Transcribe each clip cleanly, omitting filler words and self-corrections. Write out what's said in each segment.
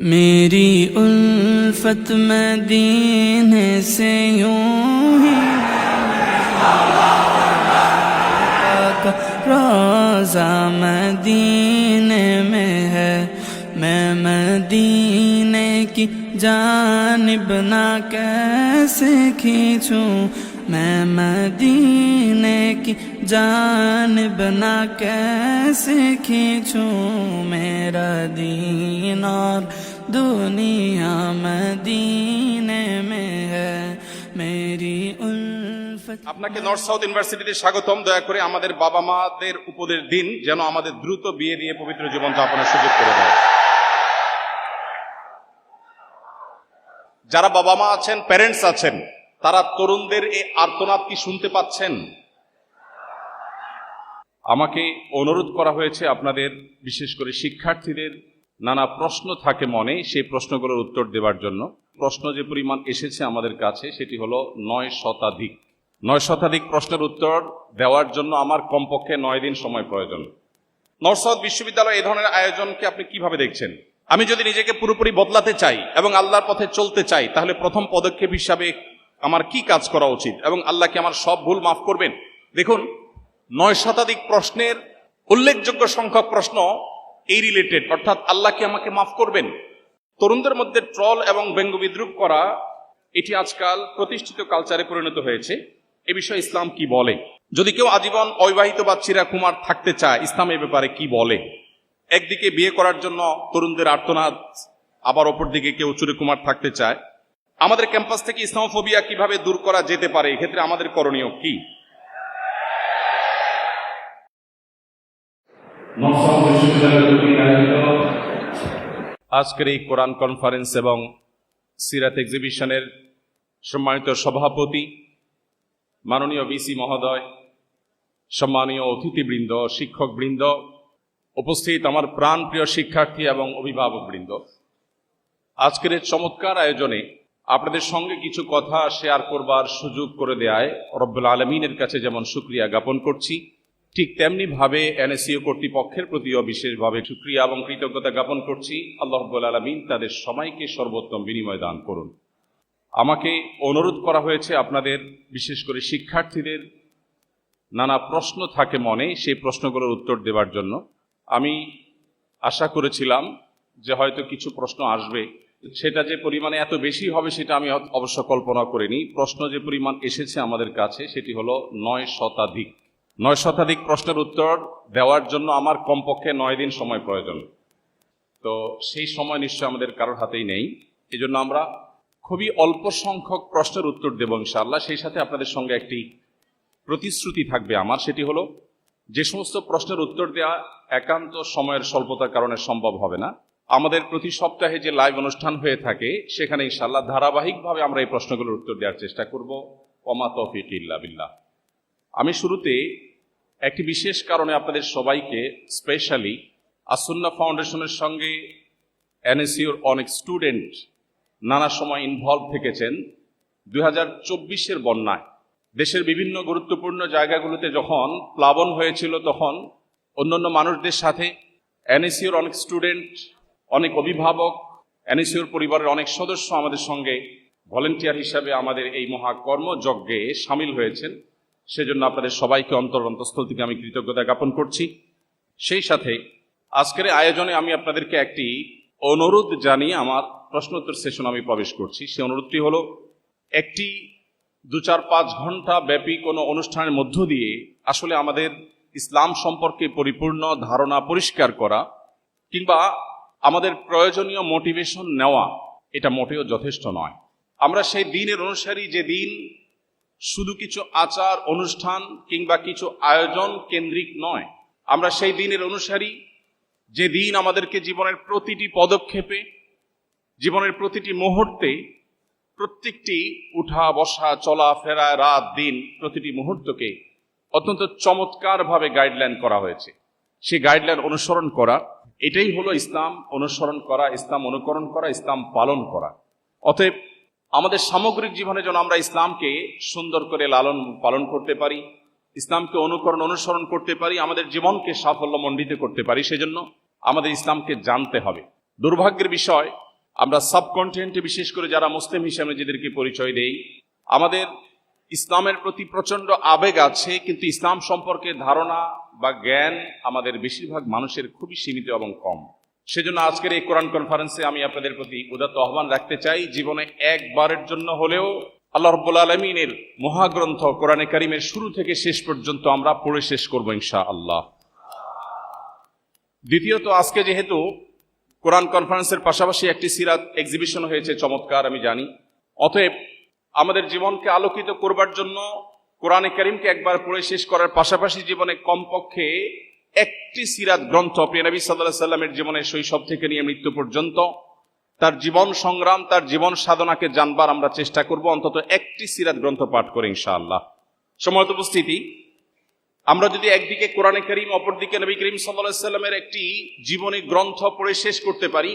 मेरी उल्फत मदीने से यूं ही रोज़ा मदीने में है, मैं मदीने की जानिब ना कैसे खींचूं, मैं मदीने की जानिब ना कैसे खींचूं, मेरा दीन और दुनिया मदीने में है, मेरी उल्फत। আপনাকে নর্থ সাউথ ইউনিভার্সিটিতে স্বাগতম। দয়া করে আমাদের বাবা মাদের উপদেশ দিন যেন আমাদের দ্রুত বিয়ে দিয়ে পবিত্র জীবন যাপনের সুযোগ করে দেয়। যারা বাবা মা আছেন, প্যারেন্টস আছেন, তারা তরুণদের এই আর্তনাদ কি শুনতে পাচ্ছেন? আমাকে অনুরোধ করা হয়েছে আপনাদের, বিশেষ করে শিক্ষার্থীদের নানা প্রশ্ন থাকে মনে, সেই প্রশ্নগুলোর উত্তর দেওয়ার জন্য। প্রশ্ন যে পরিমাণ এসেছে আমাদের কাছে সেটি হলো 9 শতাধিক। 9 শতাধিক প্রশ্নের উত্তর দেওয়ার জন্য আমার কমপক্ষে 9 দিন সময় প্রয়োজন। নর্থ সাউথ বিশ্ববিদ্যালয় এই ধরনের আয়োজনকে আপনি কিভাবে দেখছেন? আমি যদি নিজেকে পুরোপুরি বদলাতে চাই এবং আল্লাহর পথে চলতে চাই, তাহলে প্রথম পদক্ষেপ হিসাবে আমার কি কাজ করা উচিত এবং আল্লাহ কি আমার সব ভুল মাফ করবেন? দেখুন, 9 শতাধিক প্রশ্নের উল্লেখযোগ্য সংখ্যক প্রশ্ন এই রিলেটেড, অর্থাৎ আল্লাহ কি আমাকে মাফ করবেন? তরুণদের মধ্যে ট্রল এবং ব্যঙ্গ বিদ্রুপ করা, এটি আজকাল প্রতিষ্ঠিত কালচারে পরিণত হয়েছে। এ বিষয়ে ইসলাম কি বলে? যদি কেউ আজীবন অবিবাহিত বা চিরাকুমার থাকতে চায়, ইসলাম এ ব্যাপারে কি বলে? একদিকে বিয়ে করার জন্য তরুণদের আর্তনাদ, আবার অপরদিকে কেউ চিরাকুমার থাকতে চায়। আমাদের ক্যাম্পাস থেকে ইসলামোফোবিয়া কিভাবে দূর করা যেতে পারে? এক্ষেত্রে আমাদের করণীয় কি? আজকের এই কোরআন কনফারেন্স এবং সিরাত এক্সিবিশনের সম্মানিত সভাপতি, মাননীয় ভিসি মহোদয়, সম্মানীয় অতিথিবৃন্দ, শিক্ষকবৃন্দ, উপস্থিত আমার প্রাণপ্রিয় শিক্ষার্থী এবং অভিভাবকবৃন্দ, আজকের এই চমৎকার আয়োজনে আপনাদের সঙ্গে কিছু কথা শেয়ার করবার সুযোগ করে দেয়ায় রব্বুল আলামিনের কাছে যেমন শুকরিয়া জ্ঞাপন করছি, ঠিক তেমনি ভাবে এনএসইউ কর্তৃপক্ষের প্রতিও বিশেষভাবে শুকরিয়া এবং কৃতজ্ঞতা জ্ঞাপন করছি। আল্লাহ রাব্বুল আলামিন তাদের সবাইকে সর্বোত্তম বিনিময় দান করুন। আমাকে অনুরোধ করা হয়েছে আপনাদের, বিশেষ করে শিক্ষার্থীদের নানা প্রশ্ন থাকে মনে, সেই প্রশ্নগুলোর উত্তর দেওয়ার জন্য। আমি আশা করেছিলাম যে হয়তো কিছু প্রশ্ন আসবে, সেটা যে পরিমাণে এত বেশি হবে সেটা আমি অবশ্য কল্পনা করিনি। প্রশ্ন যে পরিমাণ এসেছে আমাদের কাছে সেটি হলো 9 শতাধিক। 9 শতাধিক প্রশ্নের উত্তর দেওয়ার জন্য আমার কমপক্ষে 9 দিন সময় প্রয়োজন। তো সেই সময় নিশ্চয় আমাদের কারোর হাতেই নেই। এই জন্য আমরা খুবই অল্প সংখ্যক প্রশ্নের উত্তর দেব ইনশাআল্লাহ। সেই সাথে আপনাদের সঙ্গে একটি প্রতিশ্রুতি থাকবে আমার, সেটি হলো যে সমস্ত প্রশ্নের উত্তর দেওয়া একান্ত সময়ের স্বল্পতার কারণে সম্ভব হবে না, আমাদের প্রতি সপ্তাহে যে লাইভ অনুষ্ঠান হয়ে থাকে সেখানে ইনশাআল্লাহ ধারাবাহিকভাবে আমরা এই প্রশ্নগুলোর উত্তর দেওয়ার চেষ্টা করব। ওমা তৌফিক ইল্লা বিল্লাহ। আমি শুরুতে একটি বিশেষ কারণে আপনাদের সবাইকে, স্পেশালি আসুন্নাহ ফাউন্ডেশনের সঙ্গে এনএসইউর অনেক স্টুডেন্ট নানা সময় ইনভলভ থেকেছেন। 2024-এর বন্যায় দেশের বিভিন্ন গুরুত্বপূর্ণ জায়গাগুলোতে যখন প্লাবন হয়েছিল, তখন অন্যান্য মানুষদের সাথে এনএসইউর অনেক স্টুডেন্ট, অনেক অভিভাবক, এনএসইউর পরিবারের অনেক সদস্য আমাদের সঙ্গে ভলেন্টিয়ার হিসাবে আমাদের এই মহাকর্মযজ্ঞে সামিল হয়েছেন। সেজন্য আপনাদের সবাইকে অন্তঃস্থল থেকে আমি কৃতজ্ঞতা জ্ঞাপন করছি। সেই সাথে আজকের আয়োজনে আমি আপনাদেরকে একটি অনুরোধ জানিয়ে আমার প্রশ্নোত্তর সেশন আমি প্রবেশ করছি। সেই অনুরোধটি হলো, একটি 2-4-5 ঘন্টা ব্যাপী কোনো অনুষ্ঠানের মধ্য দিয়ে আসলে আমাদের ইসলাম সম্পর্কে পরিপূর্ণ ধারণা পরিষ্কার করা কিংবা আমাদের প্রয়োজনীয় মোটিভেশন নেওয়া, এটা মোটেও যথেষ্ট নয়। আমরা সেই দিনের অনুসারী, যে দিন শুধু কিছু আচার অনুষ্ঠান কিংবা কিছু আয়োজন কেন্দ্রিক নয়। আমরা সেই দিনের অনুসারী যে দিন আমাদেরকে জীবনের প্রতিটি পদক্ষেপে, জীবনের প্রতিটি মুহূর্তে, প্রত্যেকটি উঠা বসা, চলা ফেরা, রাত দিন, প্রতিটি মুহূর্তকে অত্যন্ত চমৎকারভাবে গাইডলাইন করা হয়েছে। সেই গাইডলাইন অনুসরণ করা, এটাই হলো ইসলাম অনুসরণ করা, ইসলাম অনুকরণ করা, ইসলাম পালন করা। অতএব আমাদের সামগ্রিক জীবনে যেন আমরা ইসলামকে সুন্দর করে লালন পালন করতে পারি, ইসলামকে অনুসরণ করতে পারি, আমাদের জীবনকে সাফল্যমণ্ডিত করতে পারি, সেজন্য আমাদের ইসলামকে জানতে হবে। দুর্ভাগ্যের বিষয়, আমরা সাবকন্টিনেন্টে বিশেষ করে যারা মুসলিম হিসেবে নিজেদেরকে পরিচয় দেই, আমাদের ইসলামের প্রতি প্রচন্ড আবেগ আছে, কিন্তু ইসলাম সম্পর্কে ধারণা বা জ্ঞান আমাদের বেশিরভাগ মানুষের খুবই সীমিত এবং কম। সেজন্য আজকের এই কোরআন কনফারেন্সে আমি আপনাদের প্রতি উদাত্ত আহ্বান রাখতে চাই, জীবনে একবারের জন্য হলেও আল্লাহ রাব্বুল আলামিনের মহাগ্রন্থ কোরআনে কারীমের শুরু থেকে শেষ পর্যন্ত আমরা পড়ে শেষ করব ইনশাআল্লাহ। দ্বিতীয়ত, আজকে যেহেতু কোরআন কনফারেন্সের পাশাপাশি একটি সিরাত এক্সিবিশন হয়েছে, চমৎকার আমি জানি, অতএব আমাদের জীবনকে আলোকিত করবার জন্য কোরআনে কারীমকে একবার পড়ে শেষ করার পাশাপাশি জীবনে কমপক্ষে একটি সিরাত গ্রন্থ, প্রিয় নবী সাল্লাল্লাহু আলাইহি সাল্লামের জীবনের শৈশব থেকে নিয়ে মৃত্যু পর্যন্ত তার জীবন সংগ্রাম, তার জীবন সাধনাকে জানবার আমরা চেষ্টা করব, অন্তত একটি সিরাত গ্রন্থ পাঠ করে ইনশাআল্লাহ। সম্মানিত উপস্থিতি, আমরা যদি একদিকে কোরআনে কারীম, অপরদিকে নবী করিম সাল্লাল্লাহু আলাইহি সাল্লামের একটি জীবনী গ্রন্থ পড়ে শেষ করতে পারি,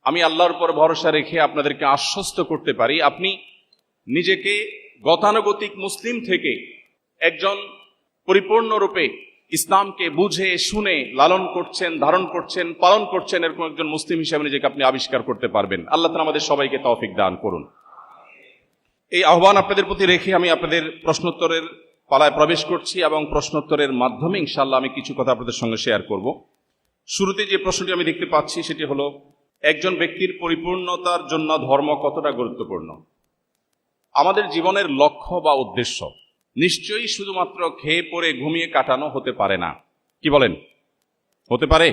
আমি আল্লাহর উপর ভরসা রেখে আপনাদেরকে আশ্বস্ত করতে পারি, আপনি নিজেকে গতানুগতিক মুসলিম থেকে একজন পরিপূর্ণরূপে ইসলামকে বুঝে শুনে লালন করছেন, ধারণ করছেন, পালন করছেন, এরকম একজন মুসলিম হিসেবে নিজেকে আপনি আবিষ্কার করতে পারবেন। আল্লাহ তাআলা আমাদের সবাইকে তৌফিক দান করুন। এই আহ্বান আপনাদের প্রতি রেখে আমি আপনাদের প্রশ্নোত্তরের পালায় প্রবেশ করছি এবং প্রশ্নোত্তরের মাধ্যমে ইনশাআল্লাহ আমি কিছু কথা আপনাদের সঙ্গে শেয়ার করব। শুরুতে যে প্রশ্নটি আমি দেখতে পাচ্ছি সেটি হলো, একজন ব্যক্তির পরিপূর্ণতার জন্য ধর্ম কতটা গুরুত্বপূর্ণ? আমাদের জীবনের লক্ষ্য বা উদ্দেশ্য নিশ্চয়ই শুধুমাত্র খেয়ে পরে ঘুমিয়ে কাটানো হতে পারে না। কি বলেন, হতে পারে?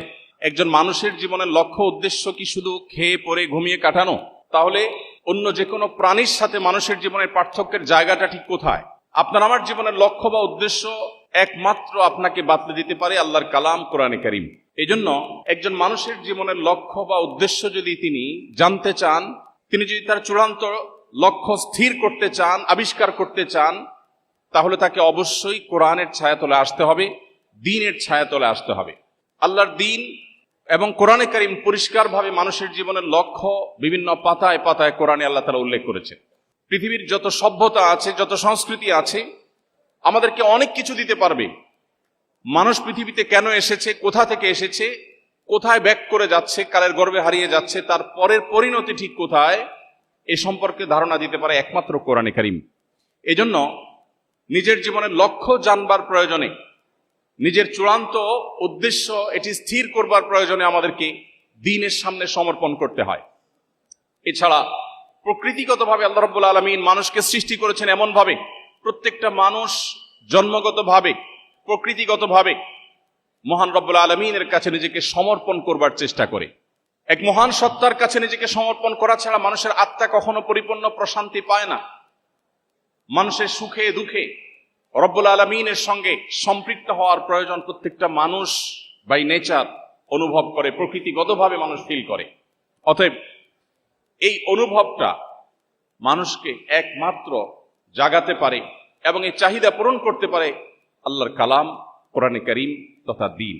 একজন মানুষের জীবনের লক্ষ্য উদ্দেশ্য কি শুধু খেয়ে পরে ঘুমিয়ে কাটানো? তাহলে অন্য যে কোনো প্রাণীর সাথে মানুষের জীবনের পার্থক্যের জায়গাটা ঠিক কোথায়? আপনার আমার জীবনের লক্ষ্য বা উদ্দেশ্য একমাত্র আপনাকে বাতলে দিতে পারে আল্লাহর কালাম কোরআনে কারীম। এই জন্য একজন মানুষের জীবনের লক্ষ্য বা উদ্দেশ্য যদি তিনি জানতে চান, তিনি যদি তার চূড়ান্ত লক্ষ্য স্থির করতে চান, আবিষ্কার করতে চান, তাহলে তাকে অবশ্যই কোরআনের ছায়াতলে আসতে হবে, দ্বীনের ছায়াতলে আসতে হবে। আল্লাহর দ্বীন এবং কোরআনে কারীম পরিষ্কারভাবে মানুষের জীবনের লক্ষ্য বিভিন্ন পাতায় পাতায় কোরআনে আল্লাহ তাআলা উল্লেখ করেছে। পৃথিবীর যত সভ্যতা আছে, যত সংস্কৃতি আছে, আমাদেরকে অনেক কিছু দিতে পারবে। মানুষ পৃথিবীতে কেন এসেছে, কোথা থেকে এসেছে, কোথায় ব্যাক করে যাচ্ছে, কালের গর্ভে হারিয়ে যাচ্ছে, তার পরের পরিণতি ঠিক কোথায়, এ সম্পর্কে ধারণা দিতে পারে একমাত্র কোরআনে কারীম। এজন্য নিজের জীবনের লক্ষ্য জানবার প্রয়োজনে, নিজের চূড়ান্ত উদ্দেশ্য এটি স্থির করবার প্রয়োজনে আমাদেরকে দ্বীনের সামনে সমর্পণ করতে হয়। এছাড়া প্রকৃতিগতভাবে আল্লাহ রাব্বুল আলামিন মানুষকে সৃষ্টি করেছেন এমনভাবে, প্রত্যেকটা মানুষ জন্মগতভাবে, প্রকৃতিগতভাবে মহান রব্বুল আলামিনের কাছে নিজেকে সমর্পণ করবার চেষ্টা করে। এক মহান সত্তার কাছে নিজেকে সমর্পণ করা ছাড়া মানুষের আত্মা কখনো পরিপূর্ণ প্রশান্তি পায় না। মানুষের সুখে দুঃখে রব্বুল আলামিনের সঙ্গে সম্পৃক্ত হওয়ার প্রয়োজন প্রত্যেকটা মানুষ বাই নেচার অনুভব করে, প্রকৃতিগতভাবে মানুষ ফিল করে। অতএব এই অনুভবটা মানুষকে একমাত্র জাগাতে পারে এবং এই চাহিদা পূরণ করতে পারে আল্লাহর কালাম কোরআনে কারীম তথা দ্বীন।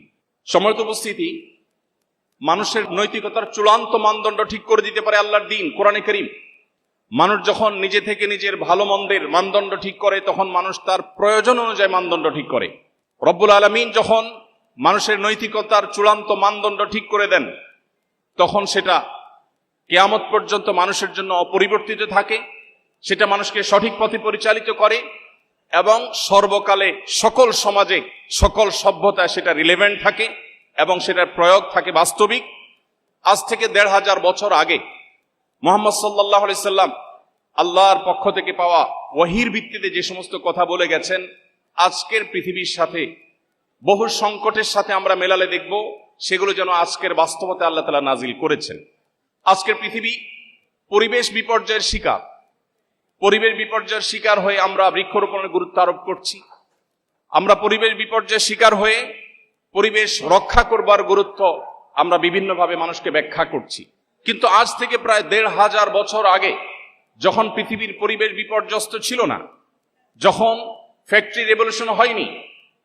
সম্মানিত উপস্থিতি, মানুষের নৈতিকতার চূড়ান্ত মানদণ্ড ঠিক করে দিতে পারে আল্লাহর দ্বীন কোরআনে কারীম। মানুষ যখন নিজে থেকে নিজের ভালো মন্দের মানদণ্ড ঠিক করে, তখন মানুষ তার প্রয়োজন অনুযায়ী মানদণ্ড ঠিক করে। রব্বুল আলামিন যখন মানুষের নৈতিকতার চূড়ান্ত মানদণ্ড ঠিক করে দেন, তখন সেটা কিয়ামত পর্যন্ত মানুষের জন্য অপরিবর্তিত থাকে, সেটা মানুষকে সঠিক পথে পরিচালিত করে এবং সর্বকালে সকল সমাজে, সকল সভ্যতায় সেটা রিলেভেন্ট থাকে এবং সেটার প্রয়োগ থাকে বাস্তবিক। আজ থেকে ১৫০০ বছর আগে মুহাম্মদ সাল্লাল্লাহু আলাইহি সাল্লাম আল্লাহর পক্ষ থেকে পাওয়া ওহীর ভিত্তিতে যে সমস্ত কথা বলে গেছেন, আজকের পৃথিবীর সাথে বহু সংকটের সাথে আমরা মেলালে দেখব সেগুলো যেন আজকের বাস্তবতা আল্লাহ তাআলা নাজিল করেছেন। আজকের পৃথিবী পরিবেশ বিপর্যয়ের শিকার। পরিবেশ বিপর্যয়ের শিকার হয়ে আমরা বৃক্ষরোপণের গুরুত্ব আরোপ করছি। আমরা পরিবেশ বিপর্যয়ের শিকার হয়ে পরিবেশ রক্ষা করবার গুরুত্ব আমরা বিভিন্নভাবে মানুষকে ব্যাখ্যা করছি। কিন্তু আজ থেকে প্রায় ১৫০০ বছর আগে, যখন পৃথিবীর পরিবেশ বিপর্যস্ত ছিল না, যখন ফ্যাক্টরি রেভলিউশন হয়নি,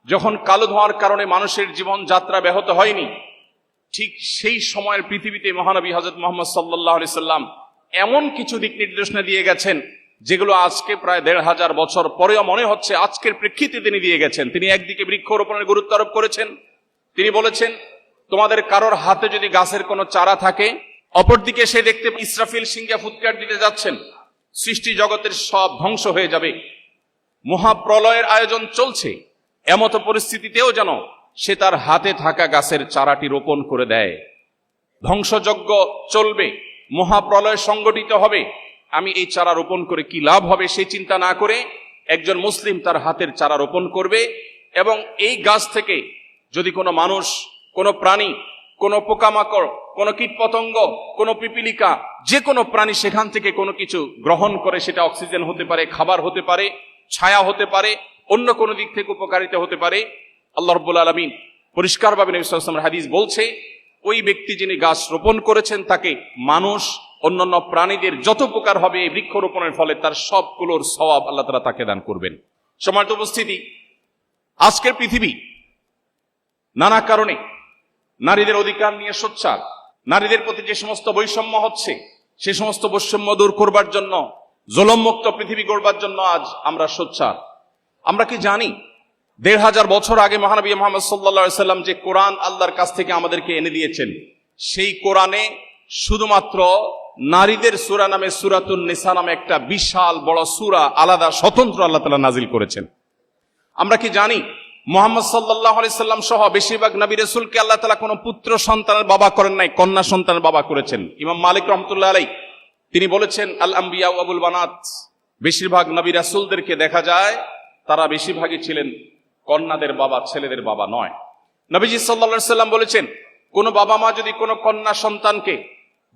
যখন কালো ধোঁয়ার কারণে মানুষের জীবন যাত্রা ব্যাহত হয়নি, ঠিক সেই সময়ের পৃথিবীতে মহানবী হযরত মুহাম্মদ সাল্লাল্লাহু আলাইহি সাল্লাম এমন কিছু দিক নির্দেশনা দিয়ে গেছেন যেগুলো আজকে প্রায় ১৫০০ বছর পরেও মনে হচ্ছে আজকের প্রেক্ষিতে তিনি দিয়ে গেছেন। তিনি একদিকে বৃক্ষরোপণের গুরুত্ব আরোপ করেছেন। তিনি বলেছেন, তোমাদের কারোর হাতে যদি গাছের কোনো চারা থাকে, অপরদিকে সে দেখতে ইসরাফিল সিংহে ফুৎকার দিতে যাচ্ছেন, সৃষ্টি জগতের সব ধ্বংস হয়ে যাবে, মহাপ্রলয়ের আয়োজন চলছে। এমতো পরিস্থিতিতেও যেন সে তার হাতে থাকা গাছের চারাটি রোপণ করে দেয়। ধ্বংসযজ্ঞ চলবে, মহাপ্রলয় সংগঠিত হবে, আমি এই চারা রোপণ করে কি লাভ হবে সেই চিন্তা না করে একজন মুসলিম তার হাতের চারা রোপণ করবে। এবং এই গাছ থেকে যদি কোনো মানুষ, কোনো প্রাণী, কোনো পোকামাকড়, কোনো কীটপতঙ্গ, কোনো পিপিলিকা, যে কোনো প্রাণী সেখান থেকে কোনো কিছু গ্রহণ করে, সেটা অক্সিজেন হতে পারে, খাবার হতে পারে, ছায়া হতে পারে, অন্য কোনো দিক থেকে উপকারিতা হতে পারে, আল্লাহ রাব্বুল আলামিন পরিষ্কারভাবে নবী সাল্লাল্লাহু আলাইহি ওয়াসাল্লামের হাদিস বলছে, ওই ব্যক্তি যিনি গাছ রোপণ করেছেন তাকে মানুষ, অন্যান্য প্রাণীদের যত উপকার হবে এই বৃক্ষরোপণের ফলে তার সবগুলোর সওয়াব আল্লাহ তাআলা তাকে দান করবেন। সম্মানিত উপস্থিতি, আজকের পৃথিবী নানা কারণে নারীদের অধিকার নিয়ে সোচ্চার, নারীদের প্রতি যে সমস্ত বৈষম্য হচ্ছে সে সমস্ত বৈষম্য দূর করবার জন্য, জুলুমমুক্ত পৃথিবী গড়বার জন্য আজ আমরা সোচ্চার। আমরা কি জানি ১৫০০ বছর আগে মহানবী মুহাম্মদ সাল্লাল্লাহু আলাইহি সাল্লাম যে কোরআন আল্লাহর কাছ থেকে আমাদেরকে এনে দিয়েছেন, সেই কোরআনে শুধুমাত্র নারীদের সূরা নামে সূরাতুন নিসা নামে একটা বিশাল বড় সূরা আলাদা স্বতন্ত্র আল্লাহ তাআলা নাজিল করেছেন। আমরা কি জানি মুহাম্মদ সাল্লাল্লাহু আলাইহি সাল্লাম সহ বেশিরভাগ নবী রাসূলকে আল্লাহ তাআলা কোনো পুত্র সন্তানের বাবা করেন নাই, কন্যা সন্তানের বাবা করেছেন। ইমাম মালিক রাহমাতুল্লাহ আলাইহি তিনি বলেছেন, আল আম্বিয়া ওয়া আবুল বানাত, বেশিরভাগ নবী রাসূলদেরকে দেখা যায় তারা বেশিরভাগই ছিলেন কন্যাদের বাবা, ছেলেদের বাবা নয়। নবীজি সাল্লাল্লাহু আলাইহি সাল্লাম বলেছেন, কোন বাবা মা যদি কোনো কন্যা সন্তানকে,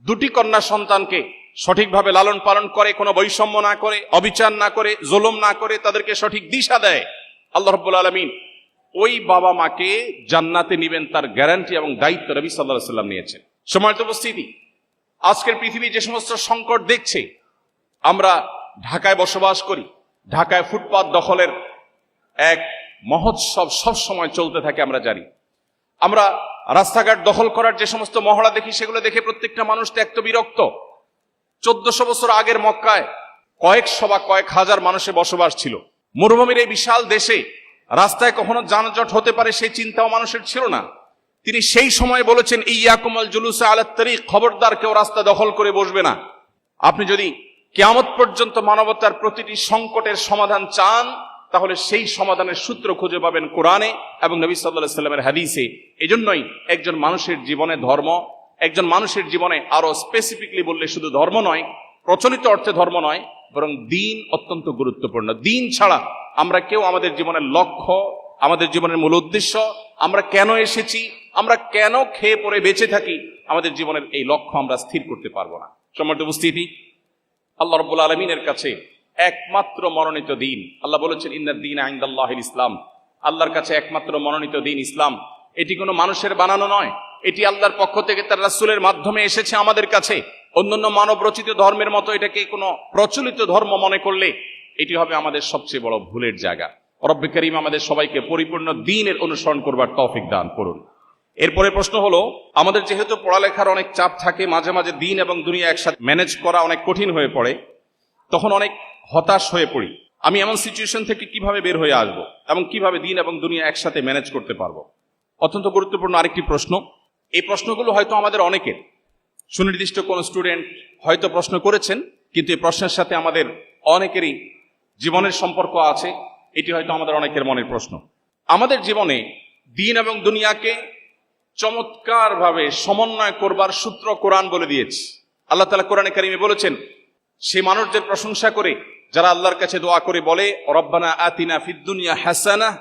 দুটি কন্যা সন্তানকে সঠিকভাবে লালন পালন করে, কোনো বৈষম্য না করে, অবিচার না করে, জুলুম না করে, তাদেরকে সঠিক দিশা দেয়, আল্লাহ রাব্বুল আলামিন ওই বাবা মাকে জান্নাতে নিবেন, তার গ্যারান্টি এবং দায়িত্ব নবী সাল্লাল্লাহু আলাইহি সাল্লাম নিয়েছেন। সম্মানিত উপস্থিতি, আজকের পৃথিবী যে সমস্ত সংকট দেখছে, আমরা ঢাকায় বসবাস করি, ঢাকায় ফুটপাত দখলের এক মহোৎসব সব সময় চলতে থাকে আমরা জানি। আমরা রাস্তাঘাট দখল করার যে সমস্ত মহড়া দেখি, সেগুলো দেখে প্রত্যেকটা মানুষ ত্যক্ত বিরক্ত। 1400 বছর আগের মক্কায় কয়েকশো বা কয়েক হাজার মানুষের বসবাস ছিল। মরুভূমির এই বিশাল দেশে রাস্তায় কখনো যানজট হতে পারে সেই চিন্তাও মানুষের ছিল না। তিনি সেই সময় বলেছেন, ইয়াকুমুল জুলুসা আলাত তারিক, খবরদার কেউ রাস্তা দখল করে বসবে না। আপনি যদি কিয়ামত পর্যন্ত মানবতার প্রতিটি সংকটের সমাধান চান, তাহলে সেই সমাধানের সূত্র খুঁজে পাবেন কোরআনে এবং নবী সাল্লাল্লাহু আলাইহি সাল্লামের হাদিসে। এজন্যই একজন মানুষের জীবনে ধর্ম, একজন মানুষের জীবনে আরো স্পেসিফিকলি বললে শুধু ধর্ম নয়, প্রচলিত অর্থে ধর্ম নয়, বরং দ্বীন অত্যন্ত গুরুত্বপূর্ণ। দ্বীন ছাড়া আমরা কেউ আমাদের জীবনের লক্ষ্য, আমাদের জীবনের মূল উদ্দেশ্য, আমরা কেন এসেছি, আমরা কেন খেয়ে পরে বেঁচে থাকি, আমাদের জীবনের এই লক্ষ্য আমরা স্থির করতে পারবো না। সম্মানিত উপস্থিতি, আল্লাহ রাব্বুল আলামিনের কাছে একমাত্র মনোনীত দিন, আল্লাহ বলেছেন, ইন্নাদ দীনা ইনদাল্লাহিল ইসলাম, আল্লাহর কাছে একমাত্র মনোনীত দিন ইসলাম। এটি কোনো মানুষের বানানো নয়, এটি আল্লাহর পক্ষ থেকে তার রাসূলের মাধ্যমে এসেছে আমাদের কাছে। অন্যান্য মানব রচিত ধর্মের মতো এটাকে কোনো প্রচলিত ধর্ম মনে করলে এটি হবে আমাদের সবচেয়ে বড় ভুলের জায়গা। রব্বে কারীম আমাদের সবাইকে পরিপূর্ণ দ্বীনের অনুসরণ করবার তৌফিক দান করুন। এরপরে প্রশ্ন হলো, আমাদের যেহেতু পড়ালেখার অনেক চাপ থাকে, মাঝে মাঝে দ্বীন এবং দুনিয়া একসাথে ম্যানেজ করা অনেক কঠিন হয়ে পড়ে, তখন অনেক হতাশ হয়ে পড়ি। আমি এমন সিচুয়েশন থেকে কিভাবে বের হয়ে আসবো এবং কিভাবে দ্বীন এবং দুনিয়া একসাথে ম্যানেজ করতে পারবো? অত্যন্ত গুরুত্বপূর্ণ আরেকটি প্রশ্ন। এই প্রশ্নগুলো হয়তো আমাদের অনেকের, সুনির্দিষ্ট কোন স্টুডেন্ট হয়তো প্রশ্ন করেছেন, কিন্তু এই প্রশ্নের সাথে আমাদের অনেকেরই জীবনের সম্পর্ক আছে। এটি হয়তো আমাদের অনেকের মনের প্রশ্ন। আমাদের জীবনে দ্বীন এবং দুনিয়াকে চমৎকারভাবে সমন্বয় করবার সূত্র কোরআন বলে দিয়েছে। আল্লাহ তাআলা কোরআনে কারিমে বলেছেন, সে মানুষদের প্রশংসা করে যারা আল্লাহর কাছে দোয়া করে বলে, রব্বানা আতিনা ফিদ দুনিয়া হাসানাহ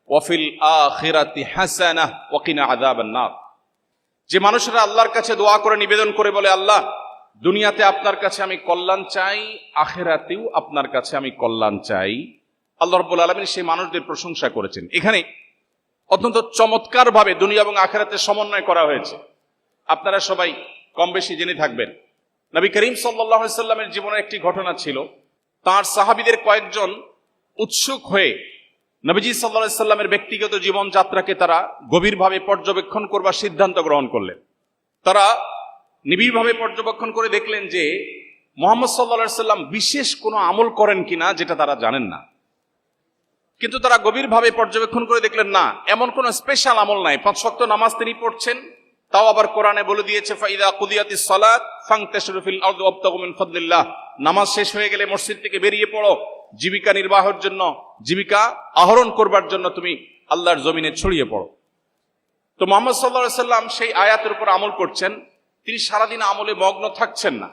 ওয়া ফিল আখিরাতি হাসানাহ ওয়া কিনা আযাবান নার। যে মানুষরা আল্লাহর কাছে দোয়া করে নিবেদন করে বলে, আল্লাহ দুনিয়াতে আপনার কাছে আমি কল্যাণ চাই, আখিরাতেও আপনার কাছে আমি কল্যাণ চাই, আল্লাহ রাব্বুল আলামিন সেই মানুষদের প্রশংসা করেছেন। এখানে অত্যন্ত চমৎকারভাবে দুনিয়া এবং আখিরাতের সমন্বয় করা হয়েছে। আপনারা সবাই কম বেশি জেনে থাকবেন, নবী করিম সাল্লাল্লাহু আলাইহি সাল্লামের জীবনে একটি ঘটনা ছিল। তার সাহাবীদের কয়েকজন উৎসুক হয়ে নবীজি সাল্লাল্লাহু আলাইহি সাল্লামের ব্যক্তিগত জীবনযাত্রাকে তারা গভীরভাবে পর্যবেক্ষণ করবার সিদ্ধান্ত গ্রহণ করলেন। তারা নিবিড়ভাবে পর্যবেক্ষণ করে দেখলেন যে মুহাম্মদ সাল্লাল্লাহু আলাইহি সাল্লাম বিশেষ কোনো আমল করেন কিনা যেটা তারা জানেন না। কিন্তু তারা গভীরভাবে পর্যবেক্ষণ করে দেখলেন না, এমন কোনো স্পেশাল আমল নাই। 5 ওয়াক্ত নামাজ তিনি পড়ছেন, তাও আবার কোরআনে বলে দিয়েছে ফাইদা কুদিয়াতিস সালাত ফান্তাশিরু ফিল আরদি ওয়াবতাগু মিন ফাদলিল্লাহ, নামাজ শেষ হয়ে গেলে মসজিদ থেকে বেরিয়ে পড়ো, জীবিকা নির্বাহের জন্য, জীবিকা আহরণ করবার জন্য তুমি আল্লাহর জমিনে ছড়িয়ে পড়ো। তো মুহাম্মদ সাল্লাল্লাহু আলাইহি সাল্লাম সেই আয়াতের উপর আমল করছেন। তিনি সারাদিন আমলে মগ্ন থাকছেন না,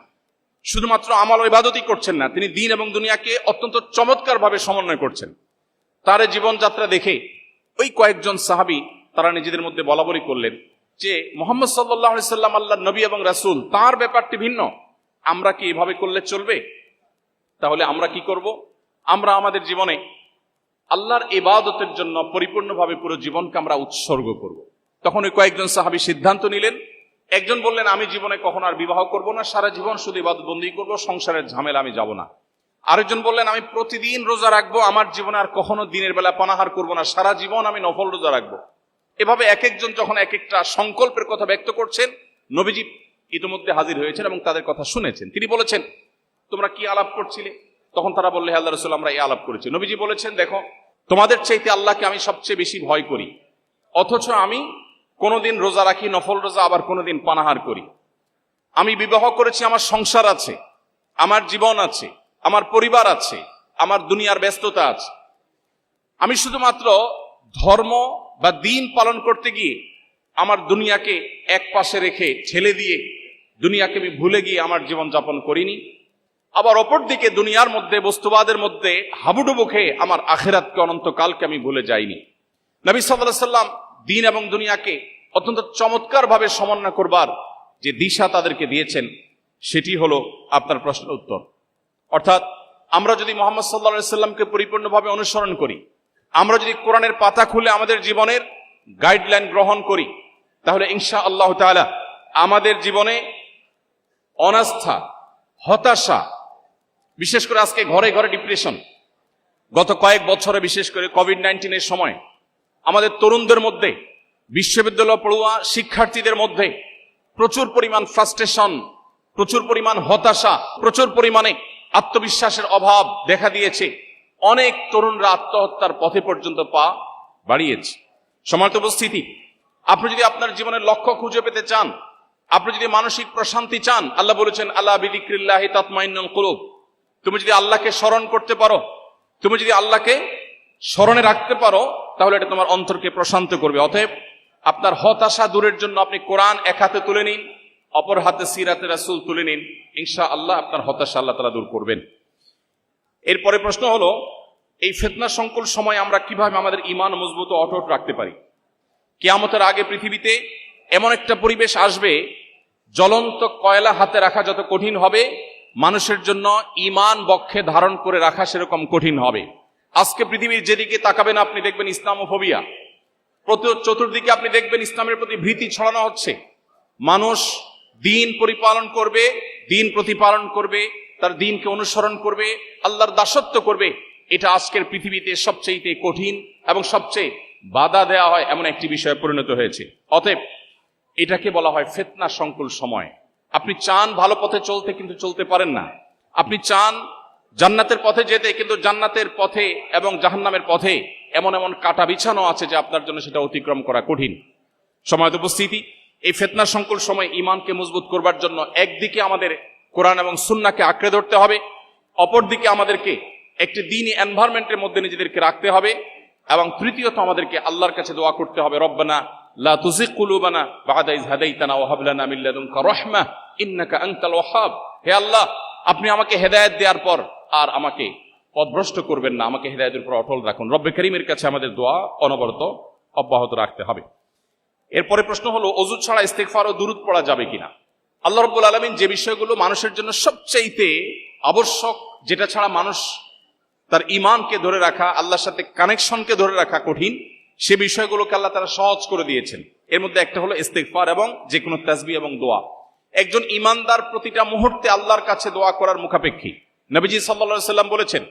শুধুমাত্র আমল ও ইবাদতই করছেন না, তিনি দিন এবং দুনিয়াকে অত্যন্ত চমৎকারভাবে সমন্বয় করছেন। তার জীবনযাত্রা দেখে ওই কয়েকজন সাহাবী তারা নিজেদের মধ্যে বলাবলি করলেন যে মুহাম্মদ সাল্লাল্লাহু আলাইহি সাল্লাম আল্লাহর নবী এবং রাসূল, তার ব্যাপারটি ভিন্ন, আমরা কি এভাবে করলে চলবে? তাহলে আমরা কি করব? আমরা আমাদের জীবনে আল্লাহর ইবাদতের জন্য পরিপূর্ণভাবে পুরো জীবনকে আমরা উৎসর্গ করব। তখন ওই কয়েকজন সাহাবী সিদ্ধান্ত নিলেন। একজন বললেন, আমি জীবনে কখনো আর বিবাহ করব না, সারা জীবন শুধু ইবাদত বন্দেগী করব, সংসারের ঝামেলা আমি যাব না। আরেকজন বললেন, আমি প্রতিদিন রোজা রাখবো, আমার জীবনে আর কখনো দিনের বেলা পানাহার করব না, সারা জীবন আমি নফল রোজা রাখবো। এভাবে এক একজন যখন এক একটা সংকল্পের কথা ব্যক্ত করছেন, নবীজি ইতিমধ্যে হাজির হয়েছেন এবং তাদের কথা শুনেছেন। তিনি বলেছেন, তোমরা কি আলাপ করছিলে? তখন তারা বললে, আল্লাহ রাসূল, আমরা এই আলাপ করেছি। নবীজি বলেছেন, দেখো, তোমাদের চাইতে আল্লাহকে আমি সবচেয়ে বেশি ভয় করি, অথচ আমি কোনোদিন রোজা রাখি, নফল রোজা, আবার কোনোদিন পানাহার করি। আমি বিবাহ করেছি, আমার সংসার আছে, আমার জীবন আছে, আমার পরিবার আছে, আমার দুনিয়ার ব্যস্ততা আছে। আমি শুধুমাত্র ধর্ম বা দিন পালন করতে গিয়ে আমার দুনিয়াকে এক পাশে রেখে ঠেলে দিয়ে দুনিয়াকে আমি ভুলে গিয়ে আমার জীবন যাপন করিনি। আবার অপর দিকে দুনিয়ার মধ্যে, বস্তুবাদের মধ্যে হাবুডুবু খেয়ে আমার আখিরাতকে, অনন্তকালকে আমি ভুলে যাইনি। নবী সাল্লাল্লাহু আলাইহি সাল্লাম দিন এবং দুনিয়াকে অত্যন্ত চমৎকার ভাবে সমন্বয় করবার যে দিশা তাদেরকে দিয়েছেন, সেটি হলো আপনার প্রশ্নের উত্তর। অর্থাৎ আমরা যদি মুহাম্মদ সাল্লাল্লাহু আলাইহি সাল্লামকে পরিপূর্ণভাবে অনুসরণ করি, আমরা যদি কোরআনের পাতা খুলে আমাদের জীবনের গাইডলাইন গ্রহণ করি, তাহলে ইনশাআল্লাহ তাআলা আমাদের জীবনে অনাস্থা, হতাশা, বিশেষ করে আজকে ঘরে ঘরে ডিপ্রেশন, গত কয়েক বছরে বিশেষ করে কোভিড-19 সময় আমাদের তরুণদের মধ্যে, বিশ্ববিদ্যালয় পড়ুয়া শিক্ষার্থীদের মধ্যে প্রচুর পরিমাণ ফ্রাস্ট্রেশন, প্রচুর পরিমাণ হতাশা, প্রচুর পরিমাণে আত্মবিশ্বাসের অভাব দেখা দিয়েছে। অনেক তরুণরা আত্মহত্যার পথে পর্যন্ত পা বাড়িয়েছে। সম্মানিত উপস্থিতি, আপনি যদি আপনার জীবনের লক্ষ্য খুঁজে পেতে চান, আপনি যদি মানসিক প্রশান্তি চান, আল্লাহ বলেছেন, আলা বিযিক্রিল্লাহি তাতমাইন্নুল কুলুব। তুমি যদি আল্লাহকে স্মরণ করতে পারো, তুমি যদি আল্লাহকে স্মরণে রাখতে পারো, তাহলে এটা তোমার অন্তরকে প্রশান্ত করবে। অতএব আপনার হতাশা দূরের জন্য আপনি কোরআন এক হাতে তুলে নিন, অপর হাতে সিরাতে রাসূল তুলে নিন, ইনশাআল্লাহ আপনার হতাশা আল্লাহ তাআলা দূর করবেন। এরপরে প্রশ্ন হলো, এই ফিতনা সংকুল সময় আমরা কিভাবে আমাদের ঈমান মজবুত ও অটুট রাখতে পারি? কিয়ামতের আগে পৃথিবীতে এমন একটা পরিবেশ আসবে, জ্বলন্ত কয়লা হাতে রাখা যত কঠিন হবে, মানুষের জন্য ঈমান বক্ষে ধারণ করে রাখা সেরকম কঠিন হবে। আজকে পৃথিবীর যেদিকে তাকাবেন আপনি দেখবেন ইসলামোফোবিয়া, চতুর্দিকে আপনি দেখবেন ইসলামের প্রতি ভীতি ছড়ানো হচ্ছে। মানুষ দিন পরিপালন করবে, দিন প্রতিপালন করবে, তার দিনকে অনুসরণ করবে, আল্লাহর দাসত্ব করবে, এটা আজকের পৃথিবীতে সবচেয়ে কঠিন এবং সবচেয়ে বাধা দেওয়া হয় এমন একটি বিষয়ে পরিণত হয়েছে। অতএব এটাকে বলা হয় ফিতনা সংকুল সময়। আপনি চান ভালো পথে চলতে, কিন্তু চলতে পারেন না। আপনি চান জান্নাতের পথে যেতে, কিন্তু জান্নাতের পথে এবং জাহান্নামের পথে এমন এমন কাটা বিছানো আছে যে আপনার জন্য সেটা অতিক্রম করা কঠিন। সময়ত উপস্থিতি, এই ফিতনা সংকুল সময় ঈমানকে মজবুত করবার জন্য একদিকে আমাদের কোরআন এবং সুন্নাহকে আঁকড়ে ধরতে হবে, অপরদিকে আমাদেরকে একটি দ্বীনি এনভায়রনমেন্টের মধ্যে নিজেদেরকে রাখতে হবে, এবং তৃতীয়ত আমাদেরকে আল্লাহর কাছে দোয়া করতে হবে, রব্বানা লা তুযিগ কুলুবানা বা'দা ইয হাদাইতানা ওয়া হাব লানা মিন লাদুনকা রাহমাহ ইন্নাকা আনতাল ওয়াহ্হাব। হে আল্লাহ, আপনি আমাকে হেদায়েত দেওয়ার পর আর আমাকে পথভ্রষ্ট করবেন না, আমাকে হেদায়েতের উপর অটল রাখুন। রব্বে করিমের কাছে আমাদের দোয়া অনবরত অব্যাহত রাখতে হবে। এরপরে প্রশ্ন হলো, ওযু ছাড়া ইস্তিগফার ও দুরূদ পড়া যাবে কিনা? আল্লাহ রাব্বুল আলামিন যে বিষয়গুলো মানুষের জন্য সবচেয়ে আবশ্যক, যেটা ছাড়া মানুষ তার ঈমানকে ধরে রাখা, আল্লাহর সাথে কানেকশনকে ধরে রাখা কঠিন, সে বিষয়গুলোকে আল্লাহ তাআলা সহজ করে দিয়েছেন। এর মধ্যে একটা হলো ইস্তিগফার এবং যে কোনো তাসবিহ এবং দোয়া। একজন ঈমানদার প্রতিটা মুহূর্তে আল্লাহর কাছে দোয়া করার মুখাপেক্ষী। নবীজি সাল্লাল্লাহু আলাইহি সাল্লাম বলেছেন,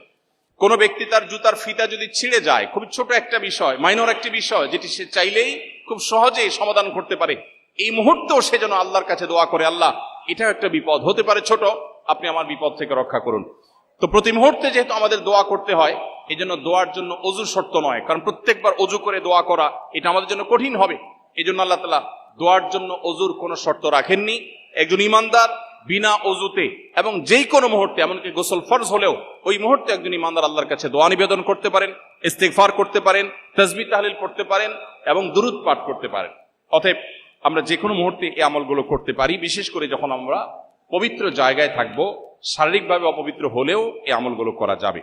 কোন ব্যক্তি তার জুতার ফিতা যদি ছিঁড়ে যায়, খুব ছোট একটা বিষয়, মাইনর একটি বিষয়, যেটি সে চাইলেই খুব সহজেই সমাধান করতে পারে, এই মুহূর্তেও সে যেন আল্লাহর কাছে দোয়া করে, আল্লাহ, এটাও একটা বিপদ, হতে পারে ছোট, আপনি আমার বিপদ থেকে রক্ষা করুন। তো প্রতি মুহূর্তে যেহেতু আমাদের দোয়া করতে হয়, এই জন্য দোয়ার জন্য অজু শর্ত নয়, কারণ প্রত্যেকবার অজু করে দোয়া করা এটা আমাদের জন্য কঠিন হবে। এই জন্য আল্লাহ তাআলা দোয়ার জন্য অজুর কোনো শর্ত রাখেননি। একজন ইমানদার বিনা অজুতে এবং যেই কোনো মুহূর্তে, এমনকি গোসল ফরজ হলেও ওই মুহূর্তে একজন ইমানদার আল্লাহর কাছে দোয়া নিবেদন করতে পারেন, ইস্তিগফার করতে পারেন, তাসবিহ তাহলিল পড়তে পারেন এবং দুরূদ পাঠ করতে পারেন। অতএব আমরা যে কোনো মুহূর্তে এই আমলগুলো করতে পারি, বিশেষ করে যখন আমরা পবিত্র জায়গায় থাকবো। শারীরিকভাবে অপবিত্র হলেও এই আমলগুলো করা যাবে।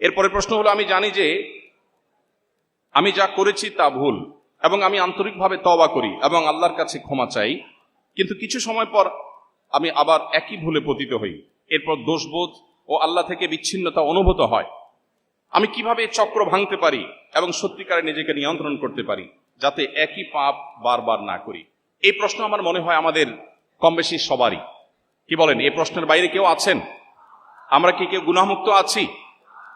এরপরে প্রশ্ন হলো, আমি জানি যে আমি যা করেছি তা ভুল এবং আমি আন্তরিকভাবে তওবা করি এবং আল্লাহর কাছে ক্ষমা চাই, কিন্তু কিছু সময় পর আমি আবার একই ভুলে পতিত হই, এরপর দোষবোধ ও আল্লাহ থেকে বিচ্ছিন্নতা অনুভূত হয়। আমি কিভাবে চক্র ভাঙতে পারি এবং সত্যিকারে নিজেকে নিয়ন্ত্রণ করতে পারি যাতে একই পাপ বারবার না করি? এই প্রশ্ন আমার মনে হয় আমাদের কম বেশি সবারই। কি বলেন, এই প্রশ্নের বাইরে কেউ আছেন? আমরা কি কেউ গুনাহমুক্ত আছি?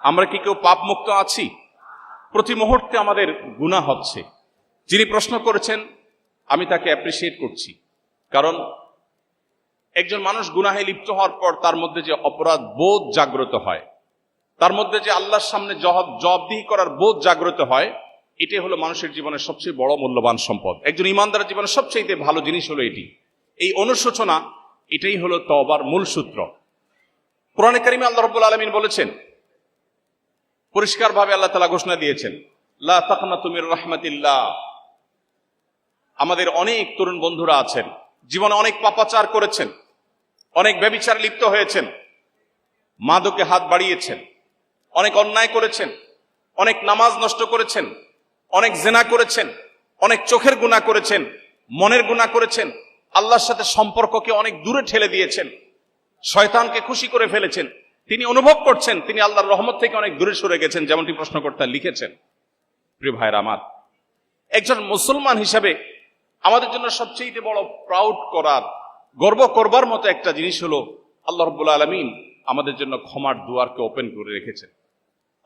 আমরা কি কেউ পাপ মুক্ত আছি? প্রতি মুহূর্তে আমাদের গুনাহ হচ্ছে। যিনি প্রশ্ন করেছেন আমি তাকে অ্যাপ্রিসিয়েট করছি, কারণ একজন মানুষ গুনাহে লিপ্ত হওয়ার পর তার মধ্যে যে অপরাধ বোধ জাগ্রত হয়, তার মধ্যে যে আল্লাহর সামনে জবাবদিহি করার বোধ জাগ্রত হয়, এটাই হলো মানুষের জীবনের সবচেয়ে বড় মূল্যবান সম্পদ। একজন ইমানদারের জীবনের সবচেয়ে ভালো জিনিস হলো এটি। এই অনুশোচনা, এটাই হলো তওবার মূল সূত্র। কোরআনে কারিমে আল্লাহ রাব্বুল আলামিন বলেছেন, পরিষ্কারভাবে আল্লাহ তাআলা ঘোষণা দিয়েছেন, লা তাকনাতু মির রাহমাতিল্লাহ। আমাদের অনেক তরুণ বন্ধুরা আছেন, জীবনে অনেক পাপাচার করেছেন, অনেক ব্যভিচার লিপ্ত হয়েছেন, মাদকে হাত বাড়িয়েছেন, অনেক অন্যায় করেছেন, অনেক নামাজ নষ্ট করেছেন, অনেক জিনা করেছেন, অনেক চোখের গুনাহ করেছেন, মনের গুনাহ করেছেন, আল্লাহর সাথে সম্পর্ককে অনেক দূরে ঠেলে দিয়েছেন, শয়তানকে খুশি করে ফেলেছেন। তিনি অনুভব করছেন তিনি আল্লাহর রহমত থেকে অনেক দূরে সরে গেছেন, যেমনটি প্রশ্নকর্তা লিখেছেন। প্রিয় ভাইরা আমার, একজন মুসলমান হিসাবে আমাদের জন্য সবচেয়ে বড় প্রাউড করার, গর্ব করবার মতো একটা জিনিস হলো আল্লাহ রাব্বুল আলামিন আমাদের জন্য ক্ষমার দুয়ারকে ওপেন করে রেখেছেন।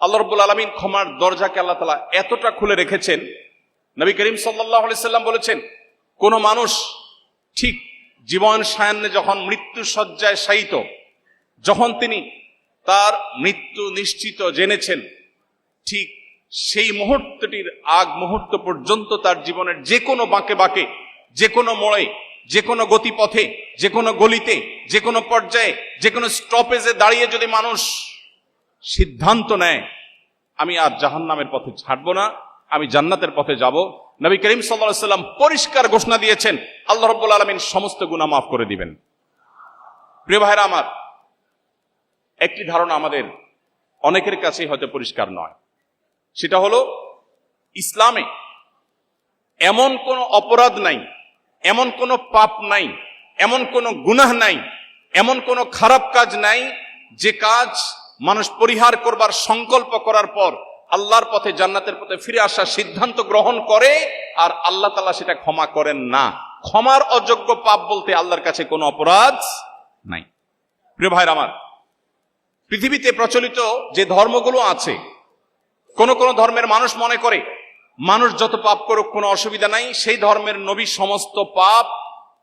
আল্লাহ রাব্বুল আলামিন ক্ষমার দরজাকে আল্লাহ তাআলা এতটা খুলে রেখেছেন, নবী করিম সাল্লাল্লাহু আলাইহি সাল্লাম বলেছেন, কোন মানুষ ঠিক জীবন সায়ান্নে যখন মৃত্যু শয্যায় শায়িত, যখন তিনি তার মৃত্যু নিশ্চিত জেনেছেন, ঠিক সেই মুহূর্তটির আগ মুহূর্ত পর্যন্ত তার জীবনের যে কোনো বাঁকে বাঁকে, যে কোনো মোড়ে, যে কোনো গতিপথে, যে কোনো গলিতে, যে কোনো পর্যায়ে, যে কোনো স্টপেজে দাঁড়িয়ে যদি মানুষ সিদ্ধান্ত নেয় আমি আর জাহান্নামের পথে ছাড়বো না, আমি জান্নাতের পথে যাব, নবী করিম সাল্লাল্লাহু আলাইহি সাল্লাম পরিষ্কার ঘোষণা দিয়েছেন আল্লাহ রাব্বুল আলামিন সমস্ত গুনাহ মাফ করে দিবেন। প্রিয় ভাইরা আমার, একটি ধারণা আমাদের অনেকের কাছেই হয়তো পরিষ্কার নয়, সেটা হলো ইসলামে এমন কোনো অপরাধ নাই, এমন কোনো পাপ নাই, এমন কোনো গুনাহ নাই, এমন কোনো খারাপ কাজ নাই যে কাজ মানুষ পরিহার করবার সংকল্প করার পর আল্লাহর পথে, জান্নাতের পথে ফিরে আসার সিদ্ধান্ত গ্রহণ করে আর আল্লাহ তাআলা সেটা ক্ষমা করেন না। ক্ষমার অযোগ্য পাপ বলতে আল্লাহর কাছে কোনো অপরাধ নাই। প্রিয় ভাইরা আমার, পৃথিবীতে প্রচলিত যে ধর্মগুলো আছে, কোন কোন ধর্মের মানুষ মনে করে মানুষ যত পাপ করুক কোনো অসুবিধা নাই, সেই ধর্মের নবী সমস্ত পাপ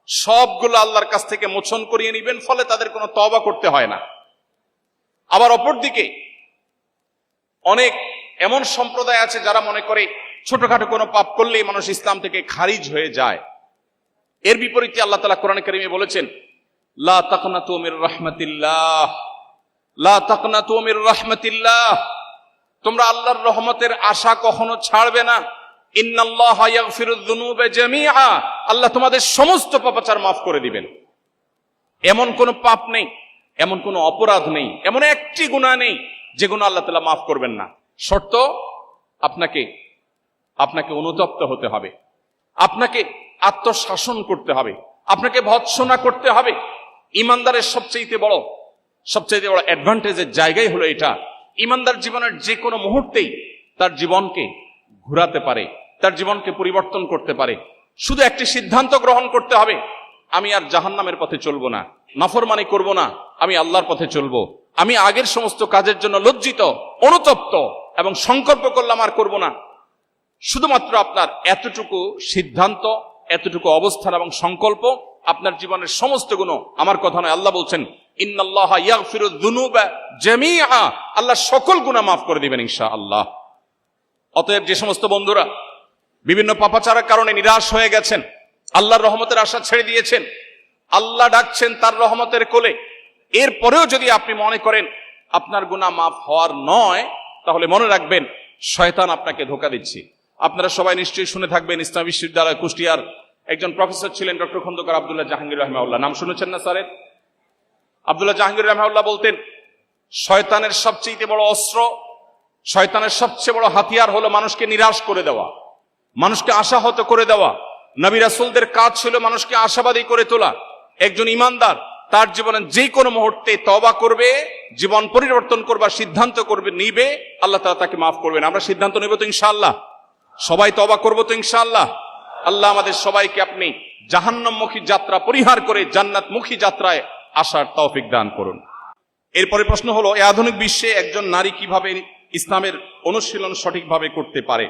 সবগুলো আল্লাহর কাছ থেকে মোচন করিয়ে নেবেন, ফলে তাদের কোনো তওবা করতে হয় না। আবার অপরদিকে অনেক এমন সম্প্রদায় আছে যারা মনে করে ছোটখাটো কোনো পাপ করলেই মানুষ ইসলাম থেকে খারিজ হয়ে যায়। এর বিপরীতে আল্লাহ তাআলা কোরআনে কারিমে বলেছেন, লা তাকনাতু মির রাহমাতিল্লাহ, লা তাকনাতু মির রাহমাতিল্লাহ, তোমরা আল্লাহর রহমতের আশা কখনো ছাড়বে না। ইন্নাল্লাহা ইয়াগফিরুয যুনুবা জামিআ, আল্লাহ তোমাদের সমস্ত পাপাচার মাফ করে দিবেন। এমন কোন পাপ নেই, এমন কোন অপরাধ নেই, এমন একটি গুনাহ নেই যে গুনাহ আল্লাহ তাআলা মাফ করবেন না। শর্ত, আপনাকে অনুতপ্ত হতে হবে, আপনাকে আত্মশাসন করতে হবে, আপনাকে ভৎসনা করতে হবে। ইমানদারের সবচেয়ে বড় অ্যাডভান্টেজের জায়গাই হলো এটা, ইমানদার জীবনের যে কোনো মুহূর্তেই তার জীবনকে ঘোরাতে পারে, তার জীবনকে পরিবর্তন করতে পারে। শুধু একটি সিদ্ধান্ত গ্রহণ করতে হবে, আমি আর জাহান্নামের পথে চলবো না, নাফরমানি করব না, আমি আল্লাহর পথে চলবো। আমি আগের সমস্ত কাজের জন্য লজ্জিত, অনুতপ্ত এবং সংকল্প করলাম আর করব না। শুধুমাত্র আপনার এতটুকু সিদ্ধান্ত, এতটুকু অবস্থান এবং সংকল্প আপনার জীবনের সমস্ত গুনাহ, আমার কথা নয়, আল্লাহ বলছেন ইন্নাল্লাহা ইয়াগফিরুয যুনুবা জামিআ, আল্লাহ সকল গুনাহ মাফ করে দিবেন ইনশাআল্লাহ। অতএব যে সমস্ত বন্ধুরা বিভিন্ন পাপাচারের কারণে নিরাশ হয়ে গেছেন, আল্লাহর রহমতের আশা ছেড়ে দিয়েছেন, আল্লাহ ডাকছেন তার রহমতের কোলে, এরপরেও যদি আপনি মনে করেন আপনার গুনাহ মাফ হওয়ার নয়, তাহলে মনে রাখবেন শয়তান আপনাকে ধোঁকা দিচ্ছে। আপনারা সবাই নিশ্চয়ই শুনে থাকবেন, ইসলাম বিশ্ববিদ্যালয় কুষ্টিয়ার একজন প্রফেসর ছিলেন ডক্টর খন্দকার আব্দুল্লাহ জাহাঙ্গীর রাহিমাহুল্লাহ, নাম শুনেছেন না স্যারের? আব্দুল্লাহ জাহাঙ্গীর রাহিমাহুল্লাহ বলতেন, শয়তানের সবচেয়ে বড় অস্ত্র, শয়তানের সবচেয়ে বড় হাতিয়ার হলো মানুষকে নিরাশ করে দেওয়া, মানুষকে আশাহত করে দেওয়া। নবী রাসূলদের কাজ ছিল মানুষকে আশাবাদী করে তোলা। একজন ইমানদার তার জীবনে যে কোনো মুহূর্তে তওবা করবে, জীবন পরিবর্তন করবার সিদ্ধান্ত করবে, নিবে, আল্লাহ তাআলা তাকে মাফ করবেন। আমরা সিদ্ধান্ত নেব তো ইনশাআল্লাহ? সবাই তওবা করব তো ইনশাআল্লাহ? আল্লাহ আমাদের সবাইকে আপনি জাহান্নামমুখী যাত্রা পরিহার করে জান্নাতমুখী যাত্রায় আসার তৌফিক দান করুন। এরপরে প্রশ্ন হলো, এই আধুনিক বিশ্বে একজন নারী কিভাবে ইসলামের অনুশীলন সঠিকভাবে করতে পারে?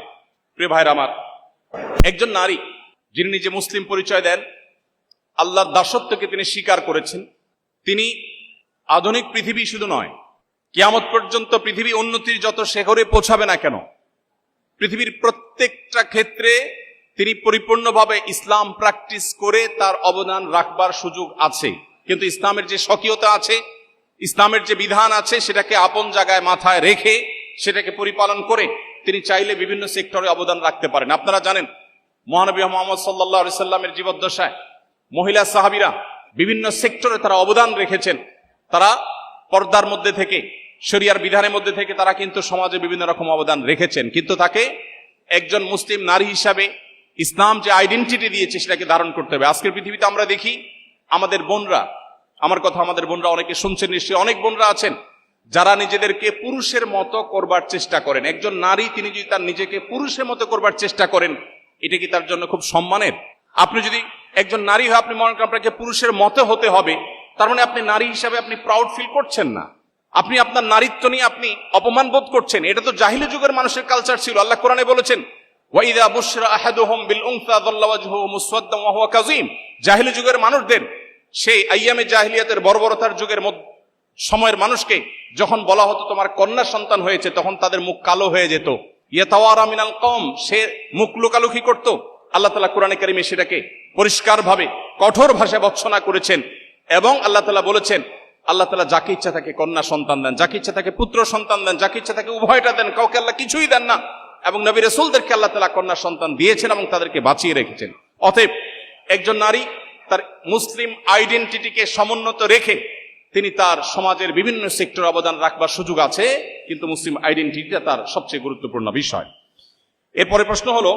প্রিয় ভাইরা আমার, একজন নারী যিনি নিজে মুসলিম পরিচয় দেন, আল্লাহর দাসত্বকে তিনি স্বীকার করেছেন, তিনি আধুনিক পৃথিবী শুধু নয়, কিয়ামত পর্যন্ত পৃথিবী উন্নতির যত শিখরে পৌঁছাবে না কেন, পৃথিবীর প্রত্যেকটা ক্ষেত্রে তিনি পরিপূর্ণভাবে ইসলাম প্র্যাকটিস করে তার অবদান রাখবার সুযোগ আছে। কিন্তু ইসলামের যে স্বকীয়তা আছে, ইসলামের যে বিধান আছে, সেটাকে আপন জায়গায় মাথায় রেখে সেটাকে পরিপালন করে তিনি চাইলে বিভিন্ন সেক্টরে অবদান রাখতে পারেন। আপনারা জানেন, মহানবী মুহাম্মদ সাল্লাল্লাহু আলাইহি সাল্লামের জীবদ্দশায় মহিলা সাহাবীরা বিভিন্ন সেক্টরে তারা অবদান রেখেছেন। তারা পর্দার মধ্যে থেকে, শরিয়ার বিধানের মধ্যে থেকে তারা কিন্তু সমাজে বিভিন্ন রকম অবদান রেখেছেন, কিন্তু তাকে একজন মুসলিম নারী হিসাবে ইসলাম যে আইডেন্টিটি দিয়েছে সেটাকে ধারণ করতে হবে। আজকের পৃথিবীতে আমরা দেখি আমাদের বোনরা, আমার কথা আমাদের বোনরা অনেকে শুনছেন নিশ্চয়ই, অনেক বোনরা আছেন যারা নিজেদেরকে পুরুষের মতো করবার চেষ্টা করেন। একজন নারী তিনি যদি তার নিজেকে পুরুষের মতো করবার চেষ্টা করেন, এটা কি তার জন্য খুব সম্মানের? আপনি যদি একজন নারী হয়, আপনি মনে করেন আপনাকে পুরুষের মতো হতে হবে, তার মানে আপনি নারী হিসাবে আপনি প্রাউড ফিল করছেন না, আপনি আপনার নারীত্ব নিয়ে আপনি অপমান বোধ করছেন। এটা তো জাহিলি যুগের মানুষের কালচার ছিল। আল্লাহ কোরআনে বলেছেন, ওয়াইদা বুশরা আহাদুহুম বিল উনসা যাল্লা ওয়াজহুহু মুসওয়াদ্দান ওয়া হুয়া কাযীম। জাহিলি যুগের মানুষদের, সেই আইয়ামে জাহিলিয়াতের বর্বরতার যুগের সময়ের মানুষকে যখন বলা হতো তোমার কন্যা সন্তান হয়েছে, তখন তাদের মুখ কালো হয়ে যেত। ইয়াতাওয়ারা মিনাল কওম, সে মুখ লুকালুকি করত। আল্লাহ তাআলা কোরআনে কারিমে সেটাকে পরিষ্কারভাবে কঠোর ভাষায় ভৎসনা করেছেন। এবং আল্লাহ তাআলা বলেছেন, আল্লাহ তাআলা যাকে ইচ্ছা তাকে কন্যা সন্তান দেন, যাকে ইচ্ছা তাকে পুত্র সন্তান দেন, যাকে ইচ্ছা তাকে উভয়টা দেন, কাউকে আল্লাহ কিছুই দেন না। এবং নবী রাসূলদেরকে আল্লাহ তাআলা কন্যা সন্তান দিয়েছেন এবং তাদেরকে বাঁচিয়ে রেখেছেন। অতএব একজন নারী তার মুসলিম আইডেন্টিটিকে সমুন্নত রেখে তিনি তার সমাজের বিভিন্ন সেক্টরে অবদান রাখবার সুযোগ আছে, কিন্তু মুসলিম আইডেন্টিটিটা তার সবচেয়ে গুরুত্বপূর্ণ বিষয়। এরপরে প্রশ্ন হলো,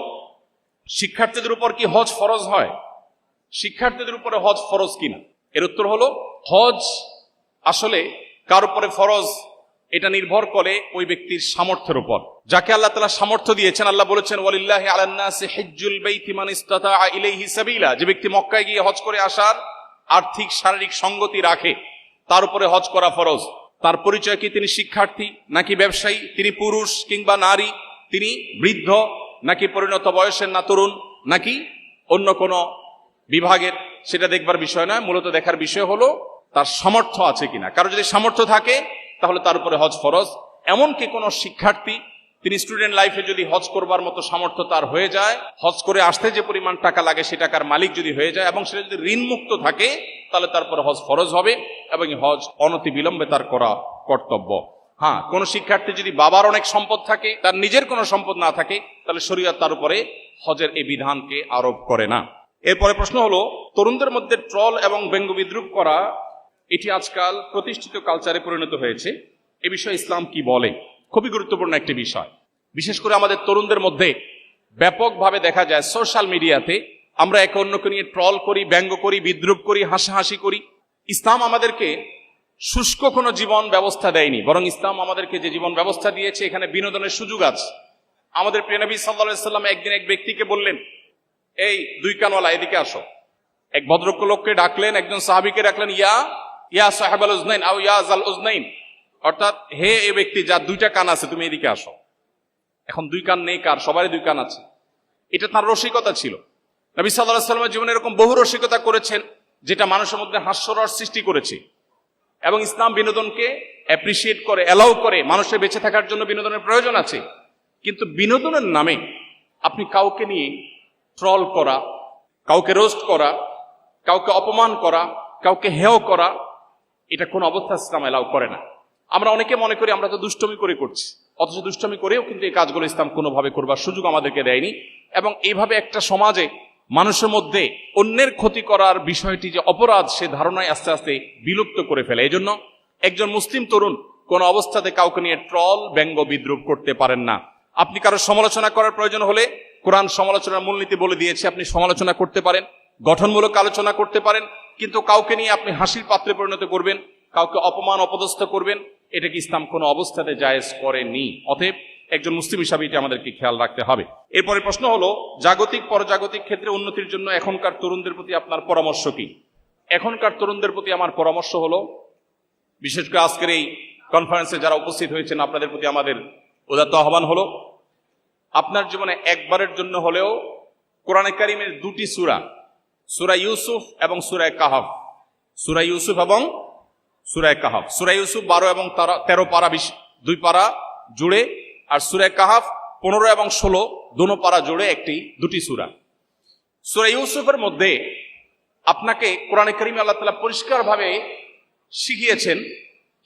শিক্ষার্থীদের উপর কি হজ ফরজ হয়? শিক্ষার্থীদের উপরে হজ ফরজ কিনা? এর উত্তর হলো, হজ আসলে কার উপরে ফরজ এটা নির্ভর করে ওই ব্যক্তির সামর্থ্যের উপর। যাকে আল্লাহ তাআলা সামর্থ্য দিয়েছেন, আল্লাহ বলেছেন ওয়ালিল্লাহি আলান নাসি হিজ্জুল বাইতি মান ইসতাতাআ ইলাইহি সাবিলা, যে ব্যক্তি মক্কায় গিয়ে হজ করে আসার আর্থিক শারীরিক সঙ্গতি রাখে তার উপরে হজ করা ফরজ। তার পরিচয় কি তিনি শিক্ষার্থী নাকি ব্যবসায়ী, তিনি পুরুষ কিংবা নারী, তিনি বৃদ্ধ নাকি পরিণত বয়সের না তরুণ নাকি অন্য কোনো বিভাগের, সেটা দেখবার বিষয় নয়। মূলত দেখার বিষয় হলো তার সামর্থ্য আছে কিনা। কারো যদি সামর্থ্য থাকে তাহলে তার উপরে হজ ফরজ। এমনকি কোনো শিক্ষার্থী তিনি স্টুডেন্ট লাইফে যদি হজ করবার মতো সামর্থ্য তার হয়ে যায়, হজ করে আসতে যে পরিমাণ টাকা লাগে সে টাকার মালিক যদি হয়ে যায় এবং সেটা যদি ঋণ মুক্ত থাকে, তাহলে তারপরে হজ ফরজ হবে এবং হজ অনতি বিলম্বে তার করা কর্তব্য। হ্যাঁ, কোন শিক্ষার্থী যদি বাবার অনেক সম্পদ থাকে, তার নিজের কোনো সম্পদ না থাকে, তাহলে শরীয়ত তার উপরে হজের এই বিধানকে আরোপ করে না। এরপরে প্রশ্ন হলো, তরুণদের মধ্যে ট্রল এবং ব্যঙ্গ বিদ্রুপ করা এটি আজকাল প্রতিষ্ঠিত কালচারে পরিণত হয়েছে, এ বিষয়ে ইসলাম কি বলে? খুবই গুরুত্বপূর্ণ একটি বিষয়। বিশেষ করে আমাদের তরুণদের মধ্যে ব্যাপকভাবে দেখা যায় সোশ্যাল মিডিয়াতে আমরা একে অন্যকে নিয়ে ট্রল করি, ব্যঙ্গ করি, বিদ্রুপ করি, হাসাহাসি করি। ইসলাম আমাদেরকে শুষ্ক কোনো জীবন ব্যবস্থা দেয়নি, বরং ইসলাম আমাদেরকে যে জীবন ব্যবস্থা দিয়েছে এখানে বিনোদনের সুযোগ আছে। আমাদের প্রিয় নবী সাল্লাল্লাহু আলাইহি সাল্লাম একদিন এক ব্যক্তিকে বললেন, এই দুই কানওয়ালা এদিকে আসো। এক ভদ্রলোককে ডাকলেন, একজন সাহাবীকে ডাকলেন, ইয়া সাহেবাল উজনাইন আও ইয়া জাল উজনাইন, অর্থাৎ হে এই ব্যক্তি যার দুইটা কান আছে, তুমি এদিকে আসো। এখন দুই কান নেই কার? সবারই দুই কান আছে। এটা তার রসিকতা ছিল। নবী সাল্লাল্লাহু আলাইহি সাল্লামের জীবনে এরকম বহু রসিকতা করেছেন যেটা মানুষের মধ্যে হাস্যরস সৃষ্টি করেছে। এবং ইসলাম বিনোদনকে অ্যাপ্রিসিয়েট করে, অ্যালাউ করে। মানুষের বেঁচে থাকার জন্য বিনোদনের প্রয়োজন আছে, কিন্তু বিনোদনের নামে আপনি কাউকে নিয়ে ট্রল করা, কাউকে রোস্ট করা, কাউকে অপমান করা, কাউকে হেয় করা, এটা কোন অবস্থা ইসলাম এলাও করে না। আমরা অনেকে মনে করি আমরা তো দুষ্টমি করে করছি, অথচ দুষ্টমি করেও কিন্তু এই কাজগুলো ইসলাম কোনোভাবে করবার সুযোগ আমাদেরকে দেয়নি। এবং এইভাবে একটা সমাজে মানুষের মধ্যে অন্যের ক্ষতি করার বিষয়টি যে অপরাধ, সে ধারণায় আস্তে আস্তে বিলুপ্ত করে ফেলে। এই জন্য একজন মুসলিম তরুণ কোন অবস্থাতে কাউকে নিয়ে ট্রল, ব্যঙ্গ, বিদ্রুপ করতে পারেন না। আপনি কারো সমালোচনা করার প্রয়োজন হলে কোরআন সমালোচনার মূলনীতি বলে দিয়েছে, আপনি সমালোচনা করতে পারেন, গঠনমূলক আলোচনা করতে পারেন, কিন্তু কাউকে নিয়ে আপনি হাসির পাত্রে পরিণত করবেন, কাউকে অপমান অপদস্থ করবেন, এটা কি ইসলাম কোনো অবস্থাতে জায়েজ করেনি। অতএব একজন মুসলিম হিসাবে এটা আমাদেরকে খেয়াল রাখতে হবে। এরপরে প্রশ্ন হলো, জাগতিক পরজাগতিক ক্ষেত্রে উন্নতির জন্য এখনকার তরুণদের প্রতি আপনার পরামর্শ কি? এখনকার তরুণদের প্রতি আমার পরামর্শ হলো, বিশেষ করে আজকের এই কনফারেন্সে যারা উপস্থিত হয়েছেন, আপনাদের প্রতি আমাদের উদাত্ত আহ্বান হলো, আপনার জীবনে একবারের জন্য হলেও কোরআনে কারিমের দুটি সূরা, সূরা ইউসুফ এবং সূরা কাহাফ, সূরা ইউসুফ এবং সূরা কাহাফ, সূরা ইউসুফ 12 এবং 13 পারা, 2 পারা জুড়ে, আর সূরা কাহাফ 15 এবং 16 দুটো পারা জুড়ে দুটি সূরা। সূরা ইউসুফের মধ্যে আপনাকে কোরআনে কারিমে আল্লাহ তাআলা পরিষ্কারভাবে শিখিয়েছেন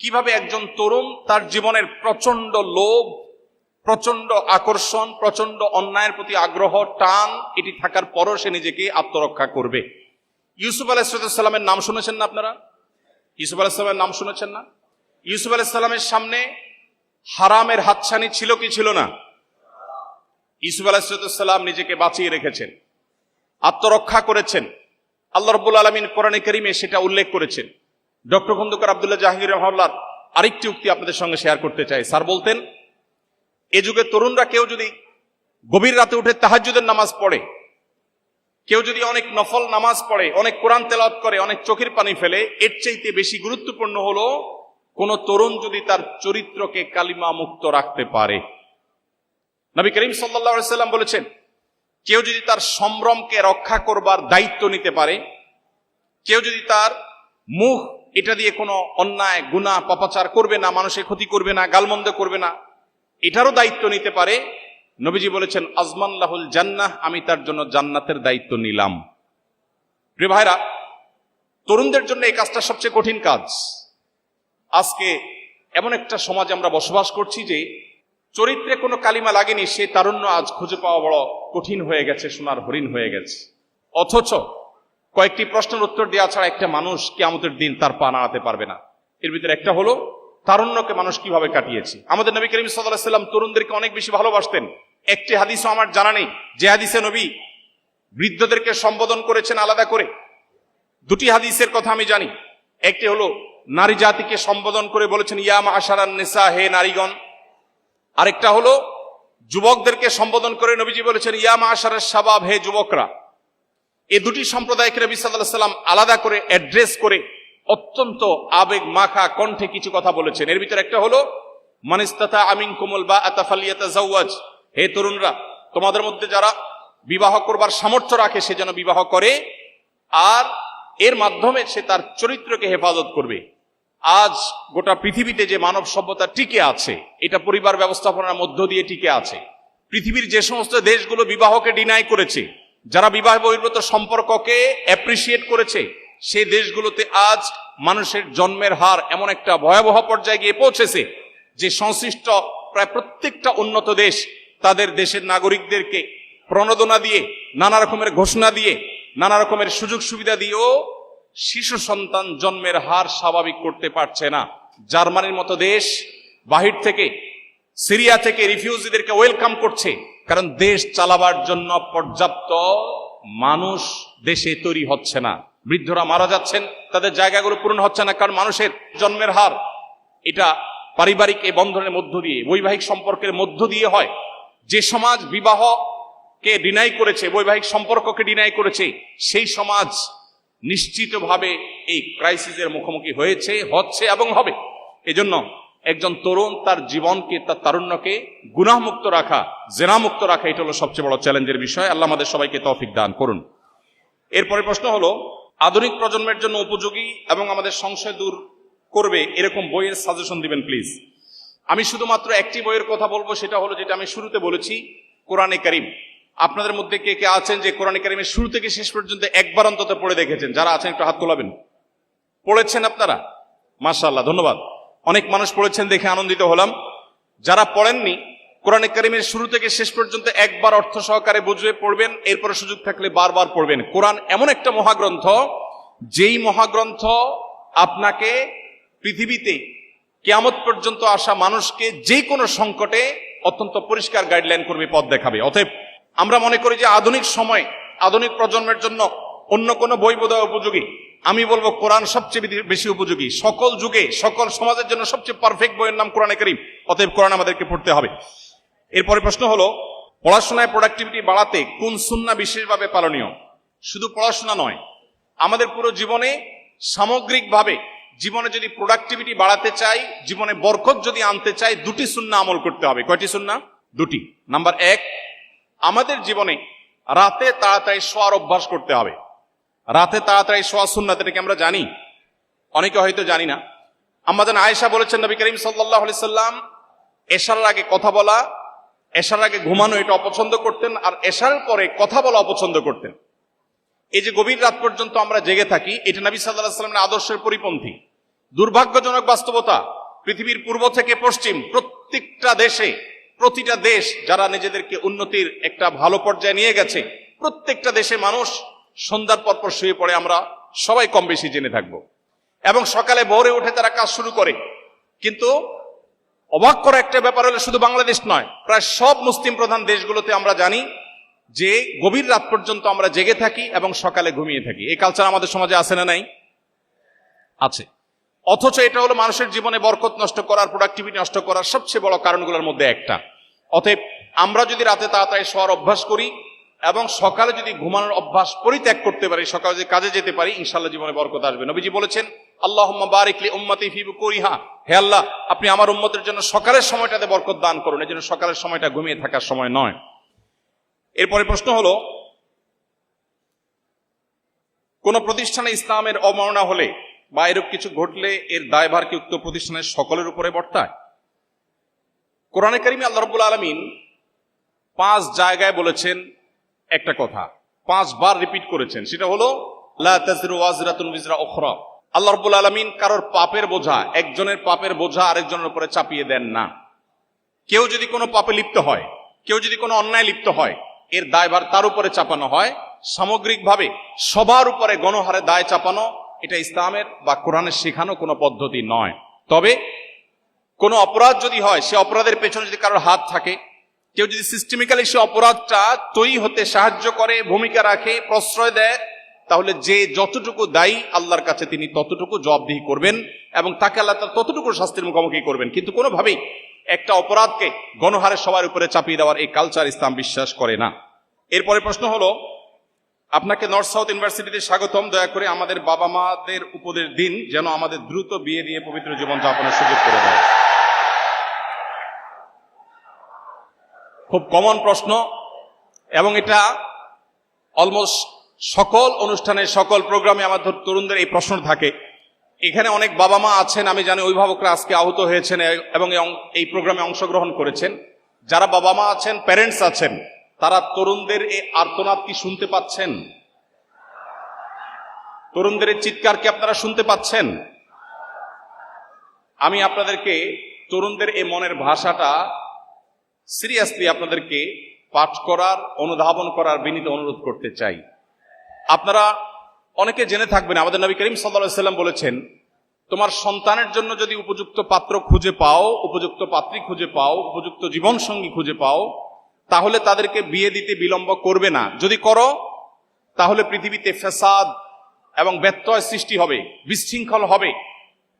কিভাবে একজন তরুণ তার জীবনের প্রচন্ড লোভ, প্রচন্ড আকর্ষণ, প্রচন্ড অন্যায়ের প্রতি আগ্রহ, টান, এটি থাকার পরও সে নিজেকে আত্মরক্ষা করবে। ইউসুফ আলাইহিস সালামের নাম শুনেছেন না আপনারা? ইউসুফ আলাইহিস সালামের নাম শুনেছেন না? ইউসুফ আলাইহিস সালামের সামনে হারামের হাতছানি ছিল কি ছিল না? ইউসুফ আলাইহিস সালাম নিজেকে বাঁচিয়ে রেখেছেন, আত্মরক্ষা করেছেন। আল্লাহ রাব্বুল আলামিন কোরআনে কারিমে সেটা উল্লেখ করেছেন। ডক্টর খন্দকার আব্দুল্লাহ জাহাঙ্গীর রাহিমাহুল্লাহ আরেকটি উক্তি আপনাদের সঙ্গে শেয়ার করতে চাই। স্যার বলতেন, এ যুগে তরুণরা কেউ যদি গভীর রাতে উঠে তাহাজ্জুদের নামাজ পড়ে, কেউ যদি অনেক নফল নামাজ পড়ে, অনেক কোরআন তেলাওয়াত করে, অনেক চোখের পানি ফেলে, এর চাইতে বেশি গুরুত্বপূর্ণ হলো কোন তরুণ যদি তার চরিত্রকে কালিমা মুক্ত রাখতে পারে। নবী করিম সাল্লাল্লাহু আলাইহি সাল্লাম বলেছেন, কেউ যদি তার সম্ভ্রমকে রক্ষা করবার দায়িত্ব নিতে পারে, কেউ যদি তার মুখ এটা দিয়ে কোনো অন্যায়, গুনাহ, পাপাচার করবে না, মানুষের ক্ষতি করবে না, গালমন্দ করবে না, এটারও দায়িত্ব নিতে পারে, নবীজি বলেছেন আজমান লাহুল জান্নাহ, আমি তার জন্য জান্নাতের দায়িত্ব নিলাম। প্রিয় ভাইরা, তরুণদের জন্য এই কাজটা সবচেয়ে কঠিন কাজ। আজকে এমন একটা সমাজে আমরা বসবাস করছি যে চরিত্রে কোনো কালিমা লাগেনি, সে তারুণ্য আজ খুঁজে পাওয়া বড় কঠিন হয়ে গেছে, সোনার হরিণ হয়ে গেছে। অথচ কয়েকটি প্রশ্নের উত্তর দেওয়া ছাড়া একটা মানুষ কিয়ামতের দিন তার পা নাড়াতে পারবে না। এর ভিতরে একটা হলো তারুণ্যকে মানুষ কিভাবে কাটিয়েছে। আমাদের নবী করিম সাল্লাল্লাহু আলাইহি সাল্লাম তরুণদেরকে অনেক বেশি ভালোবাসতেন। একটি হাদিসও আমার জানা নেই যে হাদিসে নবী বৃদ্ধদেরকে সম্বোধন করেছেন আলাদা করে। দুটি হাদিসের কথা আমি জানি। একটি হলো নারী জাতিকে সম্বোধন করে বলেছেন ইয়া মাআশারান নিসা, হে নারীগণ। আরেকটা হলো যুবকদেরকে সম্বোধন করে নবীজি বলেছেন ইয়া মাআশারাস শাবাব, হে যুবকরা। এই দুটি সম্প্রদায়কে নবী সাল্লাল্লাহু আলাইহি সাল্লাম আলাদা করে অ্যাড্রেস করে অত্যন্ত আবেগ মাখা কণ্ঠে কিছু কথা বলেছেন। এর ভিতরে একটা হলো মান ইসতাতা মিনকুমুল বাআতা ফালিয়াতাজাওয়াজ, হে তরুণরা, তোমাদের মধ্যে যারা বিবাহ করবার সামর্থ্য রাখে সে যেন বিবাহ করে, আর এর মাধ্যমে সে তার চরিত্রকে হেফাজত করবে। আজ গোটা পৃথিবীতে যে মানব সভ্যতা টিকে আছে, এটা পরিবার ব্যবস্থাপনার মধ্য দিয়ে টিকে আছে। পৃথিবীর যে সমস্ত দেশগুলো বিবাহকে ডিনাই করেছে, যারা বিবাহ বহির্ভূত সম্পর্ককে অ্যাপ্রিসিয়েট করেছে, সেই দেশগুলোতে আজ মানুষের জন্মের হার এমন একটা ভয়াবহ পর্যায়ে গিয়ে পৌঁছেছে যে সংশ্লিষ্ট প্রায় প্রত্যেকটা উন্নত দেশ তাদের দেশের নাগরিকদেরকে প্রণোদনা দিয়ে, নানা রকমের ঘোষণা দিয়ে, নানা রকমের সুযোগ সুবিধা দিয়েও শিশু সন্তান জন্মের হার স্বাভাবিক করতে পারছে না। জার্মানির মতো দেশ বাহির থেকে, সিরিয়া থেকে রিফিউজিদেরকে ওয়েলকাম করছে, কারণ দেশ চালাবার জন্য পর্যাপ্ত মানুষ দেশে তৈরি হচ্ছে না। বৃদ্ধরা মারা যাচ্ছেন, তাদের জায়গাগুলো পূরণ হচ্ছে না, কারণ মানুষের জন্মের হার এটা পারিবারিক এই বন্ধনের মধ্য দিয়ে, বৈবাহিক সম্পর্কের মধ্য দিয়ে হয়। যে সমাজ বিবাহকে ডিনাই করেছে, বৈবাহিক সম্পর্ককে ডিনাই করেছে, সেই সমাজ নিশ্চিতভাবে এই ক্রাইসিসের মুখোমুখি হয়েছে, হচ্ছে এবং হবে। এজন্য একজন তরুণ তার জীবনকে, তার তারুণ্যকে গুনাহমুক্ত রাখা, জেনামুক্ত রাখা, এটা হলো সবচেয়ে বড় চ্যালেঞ্জের বিষয়। আল্লাহ আমাদের সবাইকে তৌফিক দান করুন। এরপরে প্রশ্ন হলো, আধুনিক প্রজন্মের জন্য উপযোগী এবং আমাদের সংশয় দূর করবে এরকম বইয়ের সাজেশন দিবেন প্লিজ। আমি শুধুমাত্র একটি বইয়ের কথা বলবো, সেটা হলো যেটা আমি শুরুতে বলেছি, কোরআনে কারীম। আপনাদের মধ্যে কে কে আছেন যে কোরআন কারীমের শুরু থেকে শেষ পর্যন্ত একবার অন্তত পড়ে দেখেছেন? যারা আছেন একটু হাত তোলাবেন। পড়েছেন আপনারা? মাশাআল্লাহ, ধন্যবাদ। অনেক মানুষ পড়েছেন দেখে আনন্দিত হলাম। যারা পড়েননি, কোরআন কারীমের শুরু থেকে শেষ পর্যন্ত একবার অর্থ সহকারে বুঝে পড়বেন, এরপরে সুযোগ থাকলে বারবার পড়বেন। কোরআন এমন একটা মহাগ্রন্থ, যেই মহাগ্রন্থ আপনাকে পৃথিবীতে কিয়ামত পর্যন্ত আসা মানুষকে যে কোনো সংকটে অত্যন্ত পরিষ্কার গাইডলাইন করবে, পথ দেখাবে। অতএব আমরা মনে করি যে আধুনিক সময়, আধুনিক প্রজন্মের জন্য অন্য কোনো বই বোধহয় উপযোগী। আমি বলবো কোরআন সবচেয়ে বেশি উপযোগী। সকল যুগে, সকল সমাজের জন্য সবচেয়ে পারফেক্ট বইয়ের নাম কোরআন কারীম। অতএব কোরআন আমাদেরকে পড়তে হবে। এরপরে প্রশ্ন হলো, পড়াশোনায় প্রোডাক্টিভিটি বাড়াতে কোন সুন্নাহ বিশেষভাবে পালনীয়? শুধু পড়াশোনা নয়, আমাদের পুরো জীবনে সামগ্রিকভাবে জীবনে যদি প্রোডাক্টিভিটি বাড়াতে চাই, জীবনে বরকত যদি আনতে চাই, দুটি সুন্নাহ আমল করতে হবে। কয়টি সুন্নাহ? দুটি। নাম্বার 1, আমাদের জীবনে রাতে তাড়াতাড়ি শোয়ার অভ্যাস করতে হবে। রাতে তাড়াতাড়ি শোয়া সুন্নাত, এটাকে আমরা জানি, অনেকে হয়তো জানি না। আম্মাজান আয়েশা বলেছেন, নবী করিম সাল্লাল্লাহু আলাইহি সাল্লাম এশার আগে কথা বলা, এশার আগে ঘুমানো এটা অপছন্দ করতেন, আর এশার পরে কথা বলা অপছন্দ করতেন। এই যে গভীর রাত পর্যন্ত আমরা জেগে থাকি, এটা নবী সাল্লাল্লাহু আলাইহি সাল্লামের আদর্শের পরিপন্থী। দুর্ভাগ্যজনক বাস্তবতা, পৃথিবীর পূর্ব থেকে পশ্চিম প্রত্যেকটা দেশে, প্রতিটা দেশ যারা নিজেদেরকে উন্নতির একটা ভালো পর্যায়ে নিয়ে গেছে, প্রত্যেকটা দেশে মানুষ সন্ধ্যার পর শুয়ে পড়ে, আমরা সবাই কম বেশি জেনে থাকবো, এবং সকালে ভোরে উঠে তারা কাজ শুরু করে। কিন্তু অবাক করা একটা ব্যাপার হলো, শুধু বাংলাদেশ নয়, প্রায় সব মুসলিম প্রধান দেশগুলোতে আমরা জানি যে গভীর রাত পর্যন্ত আমরা জেগে থাকি এবং সকালে ঘুমিয়ে থাকি। এই কালচার আমাদের সমাজে আছে না নাই? আছে। অথচ এটা হলো মানুষের জীবনে বরকত নষ্ট করার, প্রোডাক্টিভিটি নষ্ট করার সবচেয়ে বড় কারণগুলোর মধ্যে একটা। অতএব আমরা যদি রাতে তাড়াতাড়ি শোয়ার অভ্যাস করি এবং সকালে যদি ঘুমানোর অভ্যাস পরিত্যাগ করতে পারি, সকালে যদি কাজে যেতে পারি, ইনশাআল্লাহ জীবনে বরকত আসবে। নবীজি বলেছেন, আল্লাহুম্মা বারিক লি উম্মতি ফি বুকুরিহা, হে আল্লাহ আপনি আমার উম্মতের জন্য সকালের সময়টাতে বরকত দান করুন। এই জন্য সকালের সময়টা ঘুমিয়ে থাকার সময় নয়। এরপরে প্রশ্ন হলো, কোন প্রতিষ্ঠানে ইসলামের অবমাননা হলে বা এরূপ কিছু ঘটলে এর দায়ভার কি উক্ত প্রতিষ্ঠানের সকলের উপরে বর্তায়? কোরআনে কারিমে আল্লাহ রাব্বুল আলামিন 5 জায়গায় বলেছেন একটা কথা, 5 বার রিপিট করেছেন, সেটা হলো লা তাযরু ওয়াজরাতুন বিজরা উখরা। আল্লাহ রাব্বুল আলামিন কারোর পাপের বোঝা, একজনের পাপের বোঝা আরেকজনের উপরে চাপিয়ে দেন না। কেউ যদি কোনো পাপে লিপ্ত হয়, কেউ যদি কোনো অন্যায় লিপ্ত হয়, এর দায়ভার তার উপরে চাপানো হয়। সামগ্রিকভাবে সবার উপরে গণহারে দায় চাপানো, এটা ইসলামের বা কোরআনের শেখানো কোনো পদ্ধতি নয়। তবে কোনো অপরাধ যদি হয়, সে অপরাধের পেছনে যদি কারোর হাত থাকে, কেউ যদি সিস্টেমিক্যালি সে অপরাধটা তৈরি হতে সাহায্য করে, ভূমিকা রাখে, প্রশ্রয় দেয়, তাহলে যে যতটুকু দায়ী আল্লাহর কাছে তিনি ততটুকু জবাবদিহি করবেন এবং তাকে আল্লাহ তাআলা ততটুকু শাস্তির মুখোমুখি করবেন। কিন্তু কোনোভাবেই একটা অপরাধকে গণহারে সবার উপরে চাপিয়ে দেওয়ার এই কালচার ইসলাম বিশ্বাস করে না। এরপরে প্রশ্ন হলো, আপনাকে নর্থ সাউথ ইউনিভার্সিটিতে স্বাগতম। দয়া করে আমাদের বাবা মাদের উপদেশ দিন যেন আমাদের দ্রুত বিয়ে দিয়ে পবিত্র জীবন যাপনের সুযোগ করে দেয়। খুব কমন প্রশ্ন, এবং এটা অলমোস্ট সকল অনুষ্ঠানে, সকল প্রোগ্রামে আমাদের তরুণদের এই প্রশ্ন থাকে। এখানে অনেক বাবা মা আছেন, আমি জানি অভিভাবকরা আজকে আহত হয়েছেন এবং এই প্রোগ্রামে অংশগ্রহণ করেছেন। যারা বাবা মা আছেন, প্যারেন্টস আছেন, তারা তরুণদের এই আর্তনাদ কি শুনতে পাচ্ছেন? তরুণদের এই চিৎকার কি আপনারা শুনতে পাচ্ছেন? আমি আপনাদেরকে তরুণদের এই মনের ভাষাটা সিরিয়াসলি আপনাদেরকে পাঠ করার, অনুধাবন করার বিনীত অনুরোধ করতে চাই। আপনারা অনেকে জেনে থাকবেন, আমাদের নবী করিম সাল্লাল্লাহু আলাইহি ওয়াসাল্লাম বলেছেন, তোমার সন্তানের জন্য যদি উপযুক্ত পাত্র খুঁজে পাও, উপযুক্ত পাত্রী খুঁজে পাও, উপযুক্ত জীবন সঙ্গী খুঁজে পাও, তাহলে তাদেরকে বিয়ে দিতে বিলম্ব করবে না। যদি করো তাহলে পৃথিবীতে ফ্যাসাদ এবং ব্যত্যয় সৃষ্টি হবে, বিশৃঙ্খল হবে,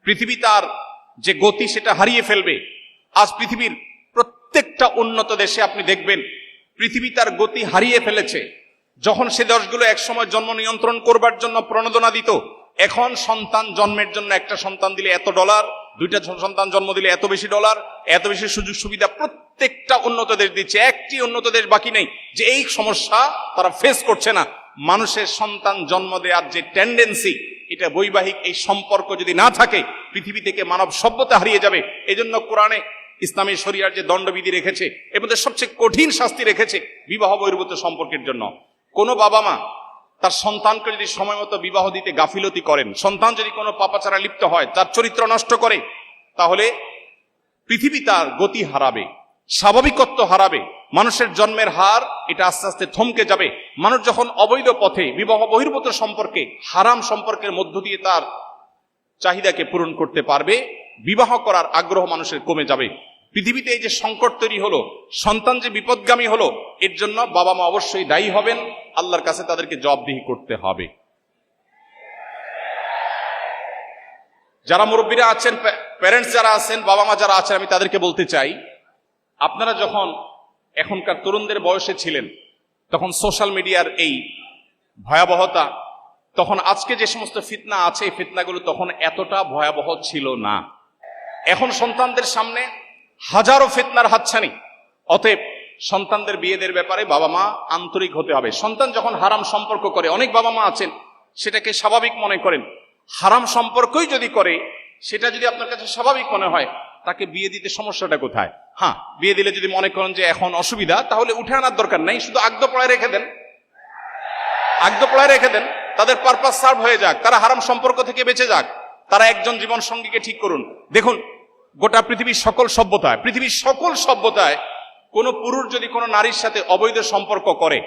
পৃথিবী তার যে গতি সেটা হারিয়ে ফেলবে। আজ পৃথিবীর প্রত্যেকটা উন্নত দেশে আপনি দেখবেন পৃথিবী তার গতি হারিয়ে ফেলেছে। যখন সে দেশগুলো একসময় জন্ম নিয়ন্ত্রণ করবার জন্য প্রণোদনা দিত, এখন সন্তান জন্মের জন্য একটা সন্তান দিলে এত ডলার, দুইটা সন্তান জন্ম দিলে এত বেশি ডলার, এত বেশি সুযোগ সুবিধা প্রত্যেকটা উন্নত দেশ দিচ্ছে। একটি উন্নত দেশ বাকি নেই যে এই সমস্যা তারা ফেস করছে না। মানুষের সন্তান জন্ম দেওয়ার যে টেন্ডেন্সি, এটা বৈবাহিক এই সম্পর্ক যদি না থাকে, পৃথিবী থেকে মানব সভ্যতা হারিয়ে যাবে। এজন্য কোরআনে ইসলামী শরিয়ার যে দণ্ডবিধি রেখেছে এর মধ্যে সবচেয়ে কঠিন শাস্তি রেখেছে বিবাহ বহির্ভূত সম্পর্কের জন্য। কোনো বাবা মা তার সন্তানকে যদি সময় মতো বিবাহ দিতে গাফিলতি করেন, সন্তান যদি কোনো পাপাচারা লিপ্ত হয়, তার চরিত্র নষ্ট করে, তাহলে পৃথিবী তার গতি হারাবে, স্বাভাবিকত্ব হারাবে, মানুষের জন্মের হার এটা আস্তে আস্তে থমকে যাবে। মানুষ যখন অবৈধ পথে বিবাহ বহির্ভূত সম্পর্কে, হারাম সম্পর্কের মধ্য দিয়ে তার চাহিদাকে পূরণ করতে পারবে, বিবাহ করার আগ্রহ মানুষের কমে যাবে। পৃথিবীতে এই যে সংকট তৈরি হলো, সন্তান যে বিপদগামী হলো, এর জন্য বাবা মা অবশ্যই দায়ী হবেন, আল্লাহর কাছে তাদেরকে জবাবদিহি করতে হবে। যারা মুরব্বীরা আছেন, প্যারেন্টস যারা আছেন, বাবা মা যারা আছেন, আমি তাদেরকে বলতে চাই, আপনারা যখন এখনকার তরুণদের বয়সে ছিলেন তখন সোশ্যাল মিডিয়ার এই ভয়াবহতা, তখন আজকে যে সমস্ত ফিতনা আছে এই ফিতনাগুলো তখন এতটা ভয়াবহ ছিল না। এখন সন্তানদের সামনে হাজারো ফিতনার হাতছানি। অতএব সন্তানদের বিয়েদের ব্যাপারে বাবা মা আন্তরিক হতে হবে। সন্তান যখন হারাম সম্পর্ক করে, অনেক বাবা মা আছেন সেটাকে স্বাভাবিক মনে করেন, হারাম সম্পর্কই যদি করে সেটা যদি আপনার কাছে স্বাভাবিক মনে হয়, তাকে বিয়ে দিতে সমস্যাটা কোথায়? হ্যাঁ, বিয়ে দিলে যদি মনে করেন যে এখন অসুবিধা, তাহলে উঠে আনার দরকার নেই, শুধু আগদ পড়ায় রেখে দেন, আগদ পড়ায় রেখে দেন, তাদের পারপাস সার্ভ হয়ে যাক, তারা হারাম সম্পর্ক থেকে বেঁচে যাক, তারা একজন জীবন সঙ্গীকে ঠিক করুন। দেখুন, গোটা পৃথিবীর সকল সভ্যতায় কোন পুরুষ যদি কোনো নারীর সাথে অবৈধ সম্পর্ক করে,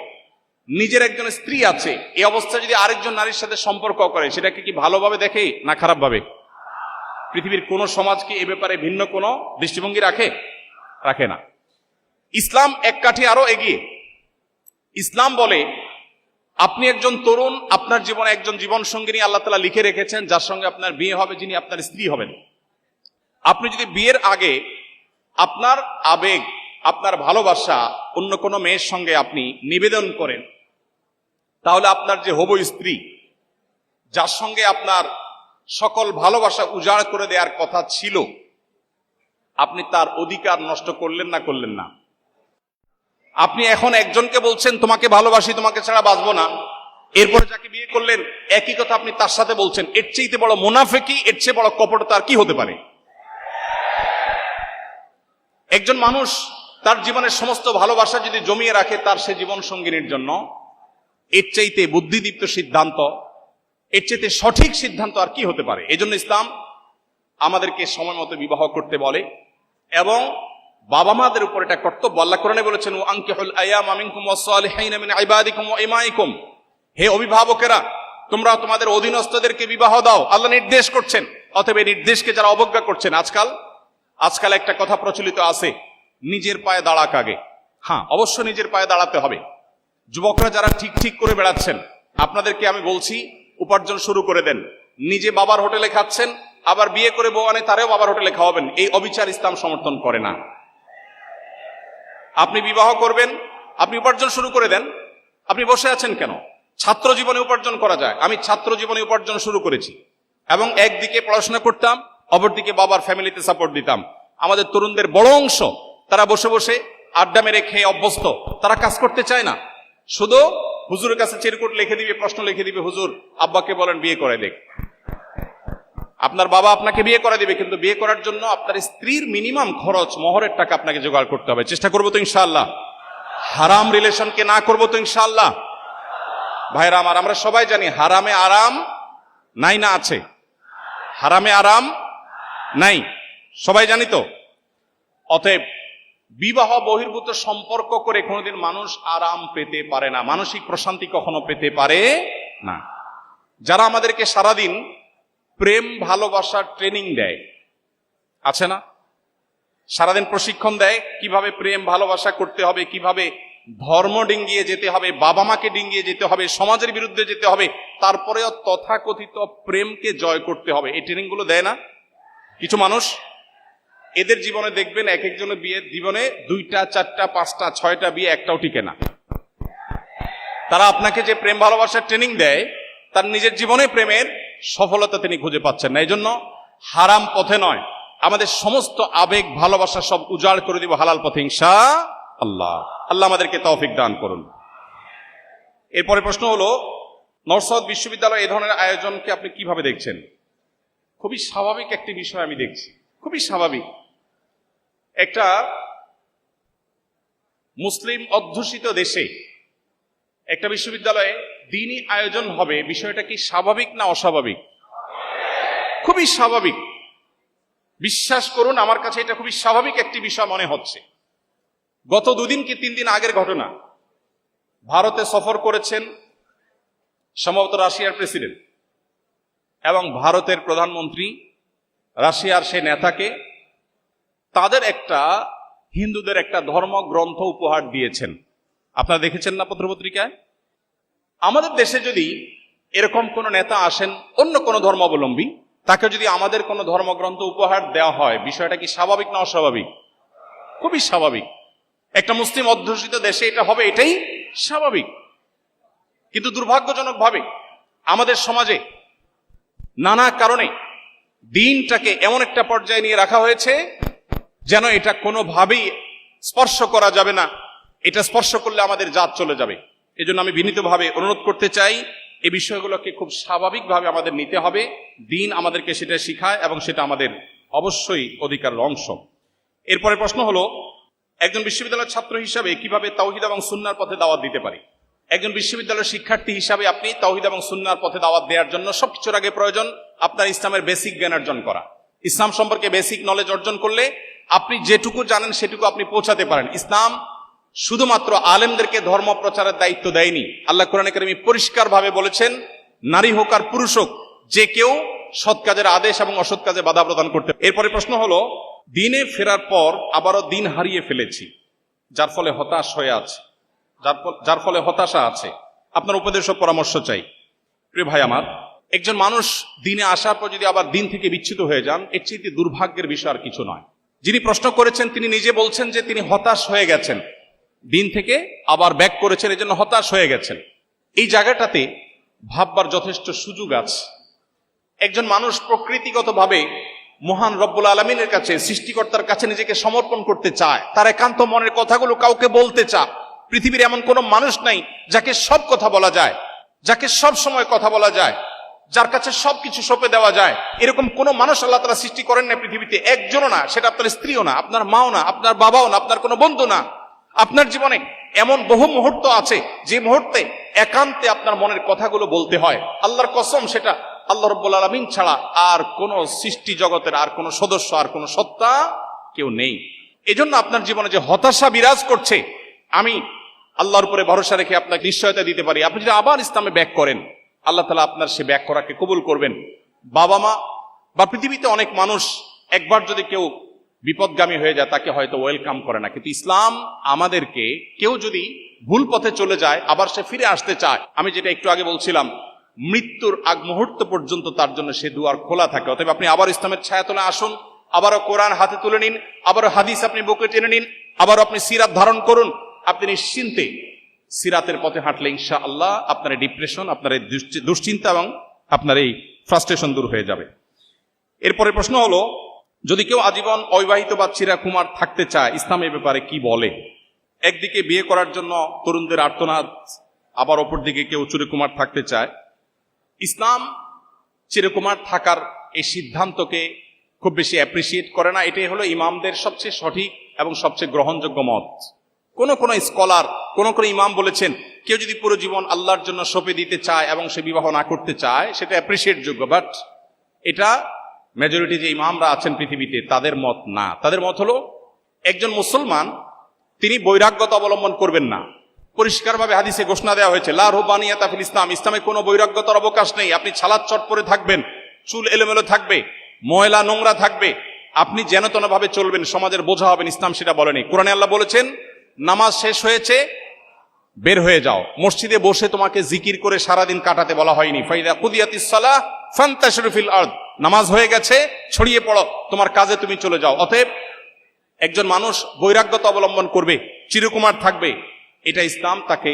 নিজের একজন স্ত্রী আছে, এই অবস্থায় যদি আরেকজন নারীর সাথে সম্পর্ক করে, সেটাকে কি ভালোভাবে দেখে না খারাপ ভাবে? পৃথিবীর কোন সমাজ কি এ ব্যাপারে ভিন্ন কোনো দৃষ্টিভঙ্গি রাখে না। ইসলাম এক কাঠি আরো এগিয়ে। ইসলাম বলে আপনি একজন তরুণ, আপনার জীবনে একজন জীবন সঙ্গিনী আল্লাহ তাআলা লিখে রেখেছেন, যার সঙ্গে আপনার বিয়ে হবে, যিনি আপনার স্ত্রী হবেন। আপনি যদি বিয়ের আগে আপনার আবেগ, আপনার ভালোবাসা অন্য কোনো মেয়ের সঙ্গে আপনি নিবেদন করেন, তাহলে আপনার যে হবু স্ত্রী, যার সঙ্গে আপনার সকল ভালোবাসা উজাড় করে দেওয়ার কথা ছিল, আপনি তার অধিকার নষ্ট করলেন না? আপনি এখন একজনকে বলছেন তোমাকে ভালোবাসি, তোমাকে ছাড়া বাঁচবো না, এরপরে যাকে বিয়ে করলেন একই কথা আপনি তার সাথে বলছেন। এর চেয়ে বড় মুনাফিকি, এর চেয়ে বড় কপটতা আর কি হতে পারে? একজন মানুষ তার জীবনের সমস্ত ভালোবাসা যদি জমিয়ে রাখে তার সে জীবন সঙ্গিনীর জন্য, এর চাইতে বুদ্ধিদীপ্ত সিদ্ধান্ত, এর চাইতে সঠিক সিদ্ধান্ত আর কি হতে পারে? এজন্য ইসলাম আমাদেরকে সময় মতো বিবাহ করতে বলে, এবং বাবা মাদের উপর এটা কর্তব্য। আল্লাহ কোরআনে বলেছেন, আনকিহুল আয়ামা মিনকুম ওয়াস-সালিহিনা মিন ইবাদিকুম ওয়া ইমাইকুম, হে অভিভাবকেরা, তোমরা তোমাদের অধীনস্থদেরকে বিবাহ দাও, আল্লাহ নির্দেশ করছেন। অতএব এই নির্দেশকে যারা অবজ্ঞা করছেন, আজকাল একটা কথা প্রচলিত আছে, নিজের পায়ে দাঁড়াক আগে। হ্যাঁ, অবশ্য নিজের পায়ে দাঁড়াতে হবে। যুবকরা যারা ঠিক করে বেড়াচ্ছেন, আপনাদেরকে আমি বলছি, উপার্জন শুরু করে দেন। নিজে বাবার হোটেলে খাচ্ছেন, আবার বিয়ে করে বউ আনে তারেও বাবার হোটেলে খাওয়াবেন, এই অবিচার ইসলাম সমর্থন করে না। আপনি বিবাহ করবেন, আপনি উপার্জন শুরু করে দেন। আপনি বসে আছেন কেন? ছাত্র জীবনে উপার্জন করা যায়। আমি ছাত্র জীবনে উপার্জন শুরু করেছি, এবং একদিকে পড়াশোনা করতাম, অপরদিকে বাবার ফ্যামিলিতে সাপোর্ট দিতাম। আমাদের তরুণদের বড় অংশ তারা বসে বসে আড্ডা মেরে খেয়ে অভ্যস্ত, তারা কাজ করতে চায় না, শুধু হুজুরের কাছে চিরকুট লিখে দিবে, প্রশ্ন লিখে দিবে, হুজুর আব্বাকে বলেন বিয়ে করে দেখ। আপনার বাবা আপনাকে বিয়ে করে দিবে, কিন্তু বিয়ে করার জন্য আপনার স্ত্রীর মিনিমাম খরচ, মোহরের টাকা আপনাকে জোগাড় করতে হবে। চেষ্টা করবো তো ইনশাআল্লাহ? হারাম রিলেশনকে না করবো তো ইনশাআল্লাহ? ভাইরা আমার, আমরা সবাই জানি হারামে আরাম নাই না আছে? হারামে আরাম নাই, সবাই জানি তো। অতএব বিবাহ বহির্ভূত সম্পর্ক করে কোনোদিন মানুষ আরাম পেতে পারে না, মানসিক প্রশান্তি কখনো পেতে পারে না। যারা আমাদেরকে সারাদিন প্রেম ভালোবাসার ট্রেনিং দেয়, আছে না? সারাদিন প্রশিক্ষণ দেয় কিভাবে প্রেম ভালোবাসা করতে হবে, কিভাবে ধর্ম ডিঙ্গিয়ে যেতে হবে, বাবা মাকে ডিঙ্গিয়ে যেতে হবে, সমাজের বিরুদ্ধে যেতে হবে, তারপরেও তথাকথিত প্রেমকে জয় করতে হবে, এই ট্রেনিং গুলো দেয় না কিছু মানুষ? এদের জীবনে দেখবেন এক একজনের বিয়ের জীবনে 2টা 4টা 5টা 6টা বিয়ে, একটাও টিকে না। তারা আপনাকে যে প্রেম ভালোবাসার ট্রেনিং দেয়, তার নিজের জীবনে প্রেমের সফলতা তিনি খুঁজে পাচ্ছেন না। এই জন্য হারাম পথে নয়, আমাদের সমস্ত আবেগ ভালোবাসা সব উজাড় করে দিব হালাল পথে ইনশাআল্লাহ। আল্লাহ আমাদেরকে তৌফিক দান করুন। এরপরে প্রশ্ন হলো, নর্থ সাউথ বিশ্ববিদ্যালয় এই ধরনের আয়োজনকে আপনি কিভাবে দেখছেন? খুবই স্বাভাবিক একটি বিষয় আমি দেখছি, খুবই স্বাভাবিক। একটা মুসলিম অধ্যুষিত দেশে একটা বিশ্ববিদ্যালয়ে দ্বীনি আয়োজন হবে, বিষয়টা কি স্বাভাবিক না অস্বাভাবিক? খুবই স্বাভাবিক। বিশ্বাস করুন, আমার কাছে এটা খুবই স্বাভাবিক একটি বিষয় মনে হচ্ছে। গত 2 দিন কি 3 দিন আগের ঘটনা, ভারতে সফর করেছেন সম্ভবত রাশিয়ার প্রেসিডেন্ট এবং ভারতের প্রধানমন্ত্রী রাশিয়ার সে নেতাকে তাদের একটা হিন্দুদের একটা ধর্মগ্রন্থ উপহার দিয়েছেন। আপনারা দেখেছেন না পত্রপত্রিকায়? আমাদের দেশে যদি এরকম কোন নেতা আসেন অন্য কোন ধর্মাবলম্বী, তাকে যদি আমাদের কোন ধর্মগ্রন্থ উপহার দেওয়া হয়, বিষয়টা কি স্বাভাবিক না অস্বাভাবিক? খুবই স্বাভাবিক। একটা মুসলিম অধ্যুষিত দেশে এটা হবে, এটাই স্বাভাবিক। কিন্তু দুর্ভাগ্যজনকভাবে আমাদের সমাজে নানা কারণে দিনটাকে এমন একটা পর্যায়ে নিয়ে রাখা হয়েছে যেন এটা কোনোভাবেই স্পর্শ করা যাবে না, এটা স্পর্শ করলে আমাদের জাত চলে যাবে। এজন্য আমি বিনীতভাবে অনুরোধ করতে চাই, এই বিষয়গুলোকে খুব স্বাভাবিকভাবে আমাদের নিতে হবে। দিন আমাদেরকে সেটা শিখায় এবং সেটা আমাদের অবশ্যই অধিকারের অংশ। এরপরে প্রশ্ন হলো, একজন বিশ্ববিদ্যালয়ের ছাত্র হিসাবে কিভাবে তাওহীদ এবং সুন্নাহর পথে দাওয়াত দিতে পারি? একজন বিশ্ববিদ্যালয়ের শিক্ষার্থী হিসাবে আপনি তাওহীদ এবং সুন্নাহর পথে দাওয়াত দেওয়ার জন্য সবকিছুর আগে প্রয়োজন আপনার ইসলামের বেসিক জ্ঞান অর্জন করা। ইসলাম সম্পর্কে বেসিক নলেজ অর্জন করলে আপনি যেটুকু জানেন সেটুকু আপনি পৌঁছাতে পারেন। ইসলাম শুধুমাত্র আলেমদেরকে ধর্ম প্রচারের দায়িত্ব দেয়নি। আল্লাহ কোরআনে কারিমে পরিষ্কার ভাবে বলেছেন, নারী হোক আর পুরুষ হোক, যে কেউ সৎ কাজের আদেশ এবং অসৎ কাজে বাধা প্রদান করতে। এরপরে প্রশ্ন হলো, দিনে ফেরার পর আবারও দিন হারিয়ে ফেলেছি, যার ফলে হতাশ হয়ে আছে, যার ফলে হতাশা আছে, আপনার উপদেশ ও পরামর্শ চাই। প্রিয় ভাই আমার, একজন মানুষ দিনে আসার পর যদি আবার দিন থেকে বিচ্যুত হয়ে যান, এর চেয়ে দুর্ভাগ্যের বিষয় আর কিছু নয়। যিনি প্রশ্ন করেছেন তিনি নিজে বলছেন যে তিনি হতাশ হয়ে গেছেন, দিন থেকে আবার ব্যাক করেছেন, এই জন্য হতাশ হয়ে গেছেন। এই জায়গাটাতে ভাববার যথেষ্ট সুযোগ আছে। একজন মানুষ প্রকৃতিগতভাবে মহান রব্বুল আলামিনের কাছে, সৃষ্টিকর্তার কাছে নিজেকে সমর্পণ করতে চায়, তার একান্ত মনের কথাগুলো কাউকে বলতে চায়। পৃথিবীর এমন কোন মানুষ নাই যাকে সব কথা বলা যায়, যাকে সব সময় কথা বলা যায়, যার কাছে সবকিছু সঁপে দেওয়া যায়। এরকম কোন মানুষ আল্লাহ তাআলা সৃষ্টি করেন না পৃথিবীতে, একজনও না। সেটা আপনার স্ত্রীও না, আপনার মাও না, আপনার বাবাও না, আপনার কোনো বন্ধু না। আপনার জীবনে এমন বহু মুহূর্ত আছে যে মুহূর্তে একান্তে আপনার মনের কথাগুলো বলতে হয়। আল্লাহর কসম, সেটা আল্লাহ রাব্বুল আলামিন ছাড়া আর কোন সৃষ্টি জগতের আর কোন সদস্য, আর কোন সত্তা কেউ নেই। এজন্য আপনার জীবনে যে হতাশা বিরাজ করছে, আমি আল্লাহর উপরে ভরসা রেখে আপনাকে নিশ্চয়তা দিতে পারি, আপনি যদি আবার ইসলামে ব্যাক করেন, আল্লাহ তাআলা আপনার সে ব্যাক করাকে কবুল করবেন। বাবা মা বা পৃথিবীতে অনেক মানুষ একবার যদি কেউ বিপদগামী হয়ে যায় তাকে হয়তো ওয়েলকাম করে না, কিন্তু ইসলাম আমাদেরকে, কেউ যদি ভুল পথে চলে যায় আবার সে ফিরে আসতে চায়, আমি যেটা একটু আগে বলছিলাম, মৃত্যুর আগ মুহূর্ত পর্যন্ত তার জন্য সে দুয়ার খোলা থাকে। অতএব আপনি আবার ইসলামের ছায়াতলে আসুন, আবারও কোরআন হাতে তুলে নিন, আবারও হাদিস আপনি বুকে টেনে নিন, আবারও আপনি সিরাত ধারণ করুন। আপনি নিশ্চিন্তে সিরাতের পথে হাঁটলে ইনশাআল্লাহ আপনার এই ডিপ্রেশন, আপনার এই দুশ্চিন্তা এবং আপনার এই ফ্রাস্ট্রেশন দূর হয়ে যাবে। এরপরে প্রশ্ন হলো, যদি কেউ আজীবন অবিবাহিত বা চিরাকুমার থাকতে চায়, ইসলাম এ ব্যাপারে কি বলে? একদিকে বিয়ে করার জন্য তরুণদের আর্তনাদ, আবার অপরদিকে কেউ চিরকুমার থাকতে চায়। ইসলাম চিরকুমার থাকার এই সিদ্ধান্তকে খুব বেশি অ্যাপ্রিসিয়েট করে না। এটাই হলো ইমামদের সবচেয়ে সঠিক এবং সবচেয়ে গ্রহণযোগ্য মত। কোন কোন স্কলার, কোন কোন ইমাম বলেছেন, কেউ যদি পুরো জীবন আল্লাহর জন্য সঁপে দিতে চায় এবং সে বিবাহ না করতে চায়, সেটা অ্যাপ্রিসিয়েট যোগ্য। বাট এটা মেজরিটি যে ইমামরা আছেন পৃথিবীতে তাদের মত না। তাদের মত হলো, একজন মুসলমান তিনি বৈরাগ্যতা অবলম্বন করবেন না। পরিষ্কারভাবে হাদিসে ঘোষণা দেওয়া হয়েছে, লা রুহবানিয়াতা ফিল ইসলাম, ইসলামে কোনো বৈরাগ্যতার অবকাশ নেই। আপনি ছালাত চট পরে থাকবেন, চুল এলোমেলো থাকবে, ময়লা নোংরা থাকবে, আপনি যেন তেন ভাবে চলবেন, সমাজের বোঝা হবেন, ইসলাম সেটা বলেনি। কোরআনে আল্লাহ বলেছেন, নামাজ শেষ হয়েছে বের হয়ে যাও, মসজিদে বসে তোমাকে জিকির করে সারাদিন কাটাতে বলা হয়নি। ফাইদা কুদিয়াতিস সালাহ ফান্তাশিরু ফিল আরদ, নামাজ হয়ে গেছে, ছড়িয়ে পড়ো, তোমার কাজে তুমি চলে যাও। অতএব একজন মানুষ বৈরাগ্যতা অবলম্বন করবে, চিরকুমার থাকবে, এটা ইসলাম তাকে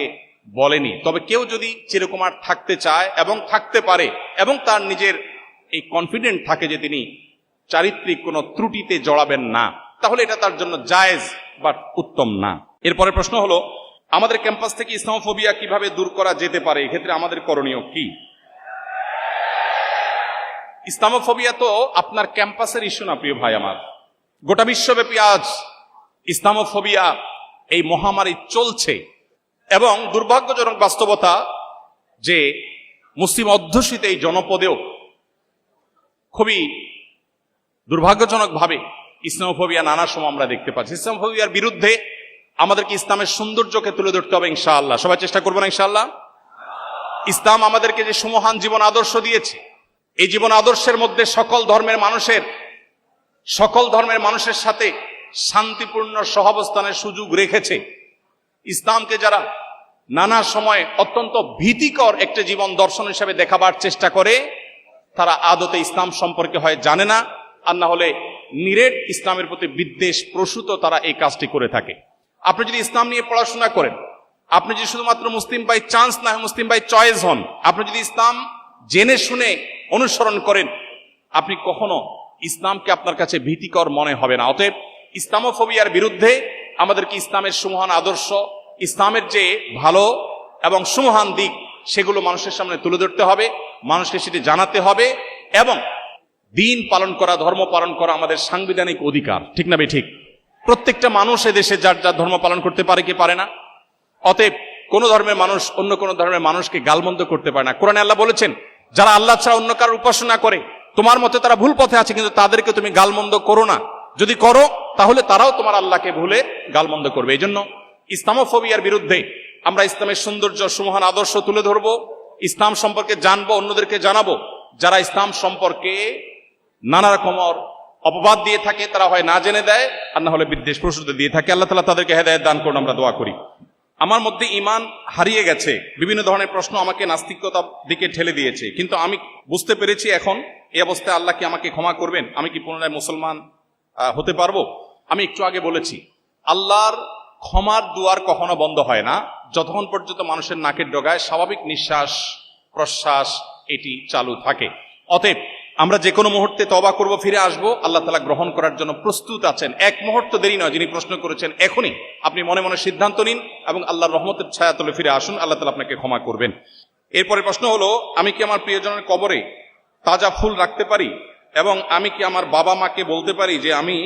বলেনি। তবে কেউ যদি চিরকুমার থাকতে চায় এবং থাকতে পারে এবং তার নিজের এই কনফিডেন্ট থাকে যে তিনি চারিত্রিক কোনো ত্রুটিতে জড়াবেন না, তাহলে এটা তার জন্য জায়েজ বাট উত্তম না। এরপরে প্রশ্ন হলো, আমাদের ক্যাম্পাস থেকে ইসলামোফোবিয়া কিভাবে দূর করা যেতে পারে? এক্ষেত্রে আমাদের করণীয় কি? ইসলামোফোবিয়া তো আপনার ক্যাম্পাসের ইস্যু না প্রিয় ভাই আমার, গোটা বিশ্বব্যাপী আজ ইসলামোফোবিয়া এই মহামারী চলছে, এবং দুর্ভাগ্যজনক বাস্তবতা যে মুসলিম অধ্যুষিত এই জনপদেও খুবই দুর্ভাগ্যজনকভাবে ইসলামোফোবিয়া নানা সময় আমরা দেখতে পাচ্ছি। ইসলামোফোবিয়ার বিরুদ্ধে আমাদেরকে ইসলামের সৌন্দর্যকে তুলে ধরতে হবে ইনশাআল্লাহ। সবাই চেষ্টা করবো না ইনশাআল্লাহ? ইসলাম আমাদেরকে যে সুমহান জীবন আদর্শ দিয়েছে, এই জীবন আদর্শের মধ্যে সকল ধর্মের মানুষের সাথে শান্তিপূর্ণ সহাবস্থানের সুযোগ রেখেছে। ইসলামকে যারা নানা সময় অত্যন্ত ভীতিকর একটি জীবন দর্শন হিসেবে দেখাবার চেষ্টা করে, তারা আদতে ইসলাম সম্পর্কে হয় জানে না, আর না হলে নিরেট ইসলামের প্রতি বিদ্বেষ প্রসূত তারা এই কাজটি করে থাকে। আপনি যদি ইসলাম নিয়ে পড়াশোনা করেন, আপনি যদি শুধুমাত্র মুসলিম বাই চান্স না হয় মুসলিম বাই চয়েস হন, আপনি যদি ইসলাম জেনে শুনে অনুসরণ করেন, আপনি কখনো ইসলামকে আপনার কাছে ভীতিকর মনে হবে না। অতএব ইসলামোফোবিয়ার বিরুদ্ধে আমাদেরকে ইসলামের সুমহান আদর্শ, ইসলামের যে ভালো এবং সুমহান দিক, সেগুলো মানুষের সামনে তুলে ধরতে হবে, মানুষকে সেটি জানাতে হবে, এবং দিন পালন করা, ধর্ম পালন করা আমাদের সাংবিধানিক অধিকার, ঠিক না ঠিক? প্রত্যেকটা মানুষ এদেশে যার যার ধর্ম পালন করতে পারে কি পারে না। অতএব কোন ধর্মের মানুষ অন্য কোন ধর্মের মানুষকে গালমন্দ করতে পারে না। কোরআনে আল্লাহ বলেছেন, যারা আল্লাহ ছাড়া অন্য কারোর উপাসনা করে, তোমার মতে তারা ভুল পথে আছে, কিন্তু তাদেরকে তুমি গালমন্দ করো না। যদি করো তাহলে তারাও তোমার আল্লাহকে ভুলে গালমন্দ করবে। এই জন্য ইসলামোফোবিয়ার বিরুদ্ধে আমরা ইসলামের সৌন্দর্য, সুমহান আদর্শ তুলে ধরবো, ইসলাম সম্পর্কে জানবো, অন্যদেরকে জানাবো। যারা ইসলাম সম্পর্কে নানা রকমের অপবাদ দিয়ে থাকে, তারা হয় না জেনে দেয়, আর না হলে বিদ্বেষ প্রসূত দিয়ে থাকে। আল্লাহ তাআলা তাদেরকে হেদায়েত দান করুন, আমরা দোয়া করি। আমার মধ্যে ঈমান হারিয়ে গেছে, বিভিন্ন ধরনের প্রশ্ন আমাকে নাস্তিকতার দিকে ঠেলে দিয়েছে, কিন্তু আমি বুঝতে পেরেছি এখন এই অবস্থায় আল্লাহ কি আমাকে ক্ষমা করবেন? আমি কি পুনরায় মুসলমান হতে পারবো? আমি একটু আগে বলেছি, আল্লাহর ক্ষমার দুয়ার কখনো বন্ধ হয় না যতক্ষণ পর্যন্ত মানুষের নাকের ডগায় স্বাভাবিক নিঃশ্বাস প্রশ্বাস এটি চালু থাকে। অতএব আমরা যে কোনো মুহূর্তে তওবা করব, ফিরে আসবো, আল্লাহ তাআলা গ্রহণ করার জন্য প্রস্তুত আছেন। এক মুহূর্ত দেরি নয়। যিনি প্রশ্ন করেছেন, এখনই আপনি মনে মনে সিদ্ধান্ত নিন এবং আল্লাহর রহমতের ছায়া তলে ফিরে আসুন, আল্লাহ তাআলা আপনাকে ক্ষমা করবেন। এরপরে প্রশ্ন হলো, আমি কি আমার প্রিয়জনের কবরে তাজা ফুল রাখতে পারি, এবং আমি কি আমার বাবা মাকে বলতে পারি যে আমি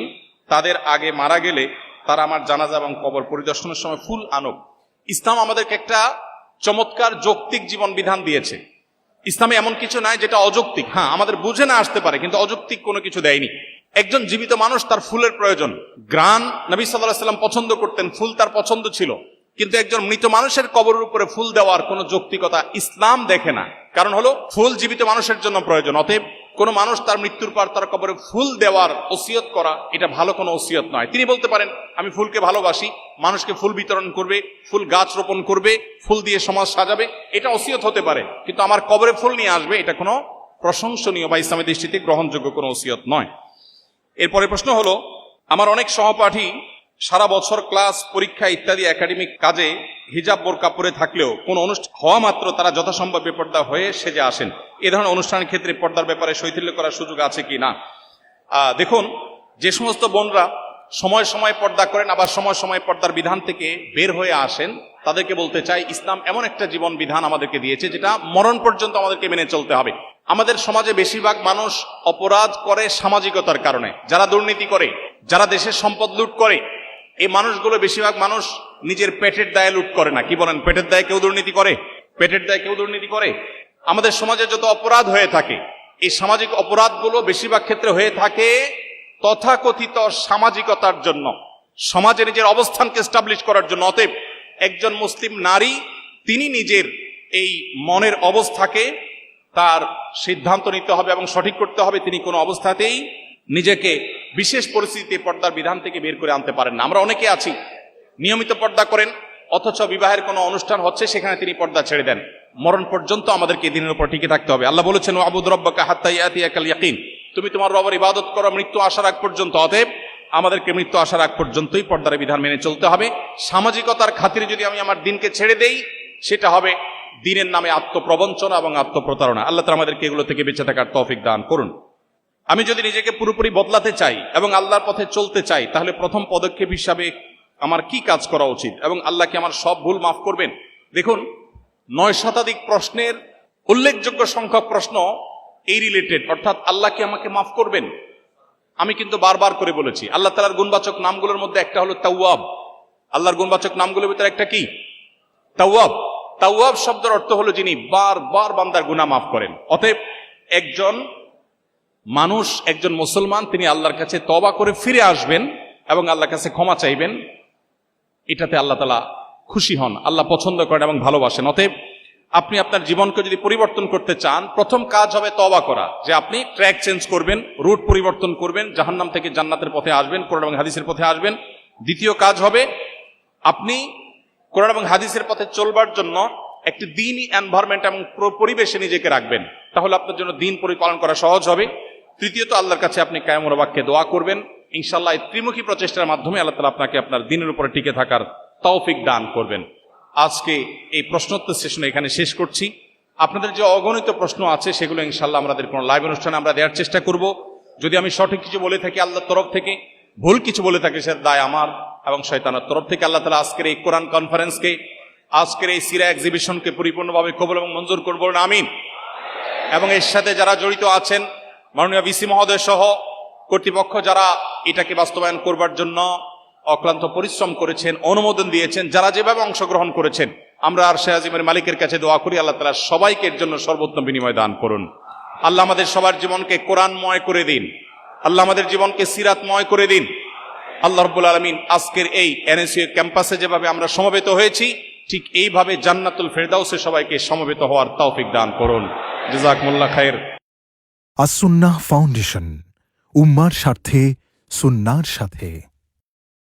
তাদের আগে মারা গেলে তারা আমার জানাজা এবং কবর পরিদর্শনের সময় ফুল আনুক? ইসলাম আমাদেরকে একটা চমৎকার যৌক্তিক জীবন বিধান দিয়েছে। ইসলামে এমন কিছু নাই যেটা অযৌক্তিক। হ্যাঁ, আমাদের বুঝে না আসতে পারে, কিন্তু অযৌক্তিক কোনো কিছু দেয়নি। একজন জীবিত মানুষ, তার ফুলের প্রয়োজন। গ্রান নবী সাল্লাল্লাহু আলাইহি ওয়াসাল্লাম পছন্দ করতেন, ফুল তার পছন্দ ছিল, কিন্তু একজন মৃত মানুষের কবরের উপরে ফুল দেওয়ার কোনো যৌক্তিকতা ইসলাম দেখে না। কারণ হলো, ফুল জীবিত মানুষের জন্য প্রয়োজন। অতএব কোন মানুষ তার মৃত্যুর পর তার কবরে ফুল দেওয়ার ওসিয়ত করা, এটা ভালো কোনো ওসিয়ত নয়। তিনি বলতে পারেন, আমি ফুলকে ভালোবাসি, মানুষকে ফুল বিতরণ করবে, ফুল গাছ রোপণ করবে, ফুল দিয়ে সমাজ সাজাবে, এটা ওসিয়ত হতে পারে, কিন্তু আমার কবরে ফুল নিয়ে আসবে, এটা কোনো প্রশংসনীয় বা ইসলামের দৃষ্টিতে গ্রহণযোগ্য কোনো ওসিয়ত নয়। এরপরে প্রশ্ন হলো, আমার অনেক সহপাঠী সারা বছর ক্লাস, পরীক্ষা ইত্যাদি একাডেমিক কাজে হিজাব বোরকা পরে থাকলেও কোন অনুষ্ঠান হওয়া মাত্র তারা যথাসম্ভব বেপর্দা হয়ে সেজে আসেন। এ ধরনের অনুষ্ঠানের ক্ষেত্রে পর্দার ব্যাপারে শৈথিল্য করার সুযোগ আছে কি না? দেখুন, যে সমস্ত বোনরা সময় সময় পর্দা করেন, আবার সময় সময় পর্দার বিধান থেকে বের হয়ে আসেন, তাদেরকে বলতে চাই, ইসলাম এমন একটা জীবন বিধান আমাদেরকে দিয়েছে যেটা মরণ পর্যন্ত আমাদেরকে মেনে চলতে হবে। আমাদের সমাজে বেশিরভাগ মানুষ অপরাধ করে সামাজিকতার কারণে। যারা দুর্নীতি করে, যারা দেশের সম্পদ লুট করে, এই মানুষগুলো বেশিরভাগ মানুষ নিজের পেটের দায়ে লুট করে না। কি বলেন? পেটের দায়ে কেউ দুর্নীতি করে? পেটের দায়ে কেউ দুর্নীতি করে? আমাদের সমাজে যত অপরাধ হয়ে থাকে, এই সামাজিক অপরাধগুলো বেশিরভাগ ক্ষেত্রে হয়ে থাকে তথাকথিত সামাজিকতার জন্য, সমাজে নিজের অবস্থানকে এস্টাবলিশ করার জন্য। অতএব একজন মুসলিম নারী, তিনি নিজের এই মনের অবস্থাকে তার সিদ্ধান্ত নিতে হবে এবং সঠিক করতে হবে। তিনি কোনো অবস্থাতেই নিজেকে বিশেষ পরিস্থিতিতে পর্দার বিধান থেকে বের করে আনতে পারেন না। আমরা অনেকে আছি নিয়মিত পর্দা করেন, অথচ বিবাহের কোনো অনুষ্ঠান হচ্ছে সেখানে তিনি পর্দা ছেড়ে দেন। মরণ পর্যন্ত আমাদেরকে দিনের উপর টিকে থাকতে হবে। আল্লাহ বলেছেন, ওয়াবুদ রাব্বাকা হাত্তা ইয়াতিয়াকাল ইয়াকিন, তুমি তোমার রবের ইবাদত করো মৃত্যু আসার আগ পর্যন্ত। অতএব আমাদেরকে মৃত্যু আসার আগ পর্যন্তই পর্দার বিধান মেনে চলতে হবে। সামাজিকতার খাতিরে যদি আমি আমার দিনকে ছেড়ে দেই, সেটা হবে দিনের নামে আত্মপ্রবঞ্চনা এবং আত্মপ্রতারণা। আল্লাহ তাআলা আমাদেরকে এগুলো থেকে বেঁচে থাকার তৌফিক দান করুন। আমি যদি নিজেকে পুরোপুরি বদলাতে চাই এবং আল্লাহর পথে চলতে চাই, তাহলে প্রথম পদক্ষেপ হিসাবে আমার কি কাজ করা উচিত, এবং আল্লাহ কি আমার সব ভুল মাফ করবেন? দেখুন, 9 শতাধিক প্রশ্নের উল্লেখযোগ্য সংখ্যক প্রশ্ন এই রিলেটেড, অর্থাৎ আল্লাহ কি আমাকে মাফ করবেন? আমি কিন্তু বারবার করে বলেছি আল্লাহ তাআলার গুণবাচক নামগুলোর মধ্যে একটা হলো তাওয়াব। আল্লাহর গুণবাচক নামগুলোর ভিতরে একটা কি? তাওয়াব। তাওয়াব শব্দের অর্থ হলো যিনি বারবার বান্দার গুনাহ মাফ করেন। অতএব একজন মানুষ, একজন মুসলমান, তিনি আল্লাহর কাছে তওবা করে ফিরে আসবেন এবং আল্লাহর কাছে ক্ষমা চাইবেন, এটাতে আল্লাহ তাআলা খুশি হন, আল্লাহ পছন্দ করেন এবং ভালোবাসেন। অতএব আপনি আপনার জীবনকে যদি পরিবর্তন করতে চান, প্রথম কাজ হবে তওবা করা, যে আপনি ট্র্যাক চেঞ্জ করবেন, রুট পরিবর্তন করবেন, জাহান্নাম থেকে জান্নাতের পথে আসবেন, কোরআন এবং হাদিসের পথে আসবেন। দ্বিতীয় কাজ হবে আপনি কোরআন এবং হাদিসের পথে চলবার জন্য একটি দ্বীনি এনভায়রনমেন্ট এবং পরিবেশে নিজেকে রাখবেন, তাহলে আপনার জন্য দ্বীন পরিপালন করা সহজ হবে। তৃতীয়ত আল্লাহর কাছে আপনি কায়েমুল বাক্যে দোয়া করবেন, ইনশাআল্লাহ এই ত্রিমুখী প্রচেষ্টার মাধ্যমে আল্লাহ তাআলা আপনাকে আপনার দ্বীনের উপরে টিকে থাকার তৌফিক দান করবেন। আজকে এই প্রশ্নোত্তর সেশন এখানে শেষ করছি। আপনাদের যে অগণিত প্রশ্ন আছে সেগুলো ইনশাআল্লাহ আমাদের কোনো লাইভ অনুষ্ঠানে আমরা দেওয়ার চেষ্টা করব। যদি আমি সঠিক কিছু বলে থাকি আল্লাহর তরফ থেকে, ভুল কিছু বলে থাকি সেটা দায় আমার এবং শয়তানের তরফ থেকে। আল্লাহ তাআলা আজকের এই কোরআন কনফারেন্সকে, আজকের এই সিরা এক্সিবিশনকে পরিপূর্ণভাবে কবুল এবং মঞ্জুর করুন, বলুন আমিন। এবং এর সাথে যারা জড়িত আছেন, মাননীয় ভিসি মহোদয় সহ কর্তৃপক্ষ যারা এটাকে বাস্তবায়ন করবার জন্য অক্লান্ত পরিশ্রম করেছেন, অনুমোদন দিয়েছেন, যারা যেভাবে অংশগ্রহণ করেছেন, আমরা আরশে আজিমের মালিকের কাছে দোয়া করি আল্লাহ তাআলা সবাইকে এর জন্য সর্বোত্তম বিনিময় দান করুন। আল্লাহ আমাদের সবার জীবনকে কোরআনময় করে দিন, আল্লাহ আমাদের জীবনকে সিরাতময় করে দিন। আল্লাহ রাব্বুল আলামিন আজকের এই এনএসইউ ক্যাম্পাসে যেভাবে আমরা সমবেত হয়েছি, ঠিক এইভাবে জান্নাতুল ফেরদাউসে সবাইকে সমবেত হওয়ার তৌফিক দান করুন। জাযাকুমুল্লাহ খায়ের। আসুন্নাহ ফাউন্ডেশন, উম্মার স্বার্থে সুন্নাহর সাথে।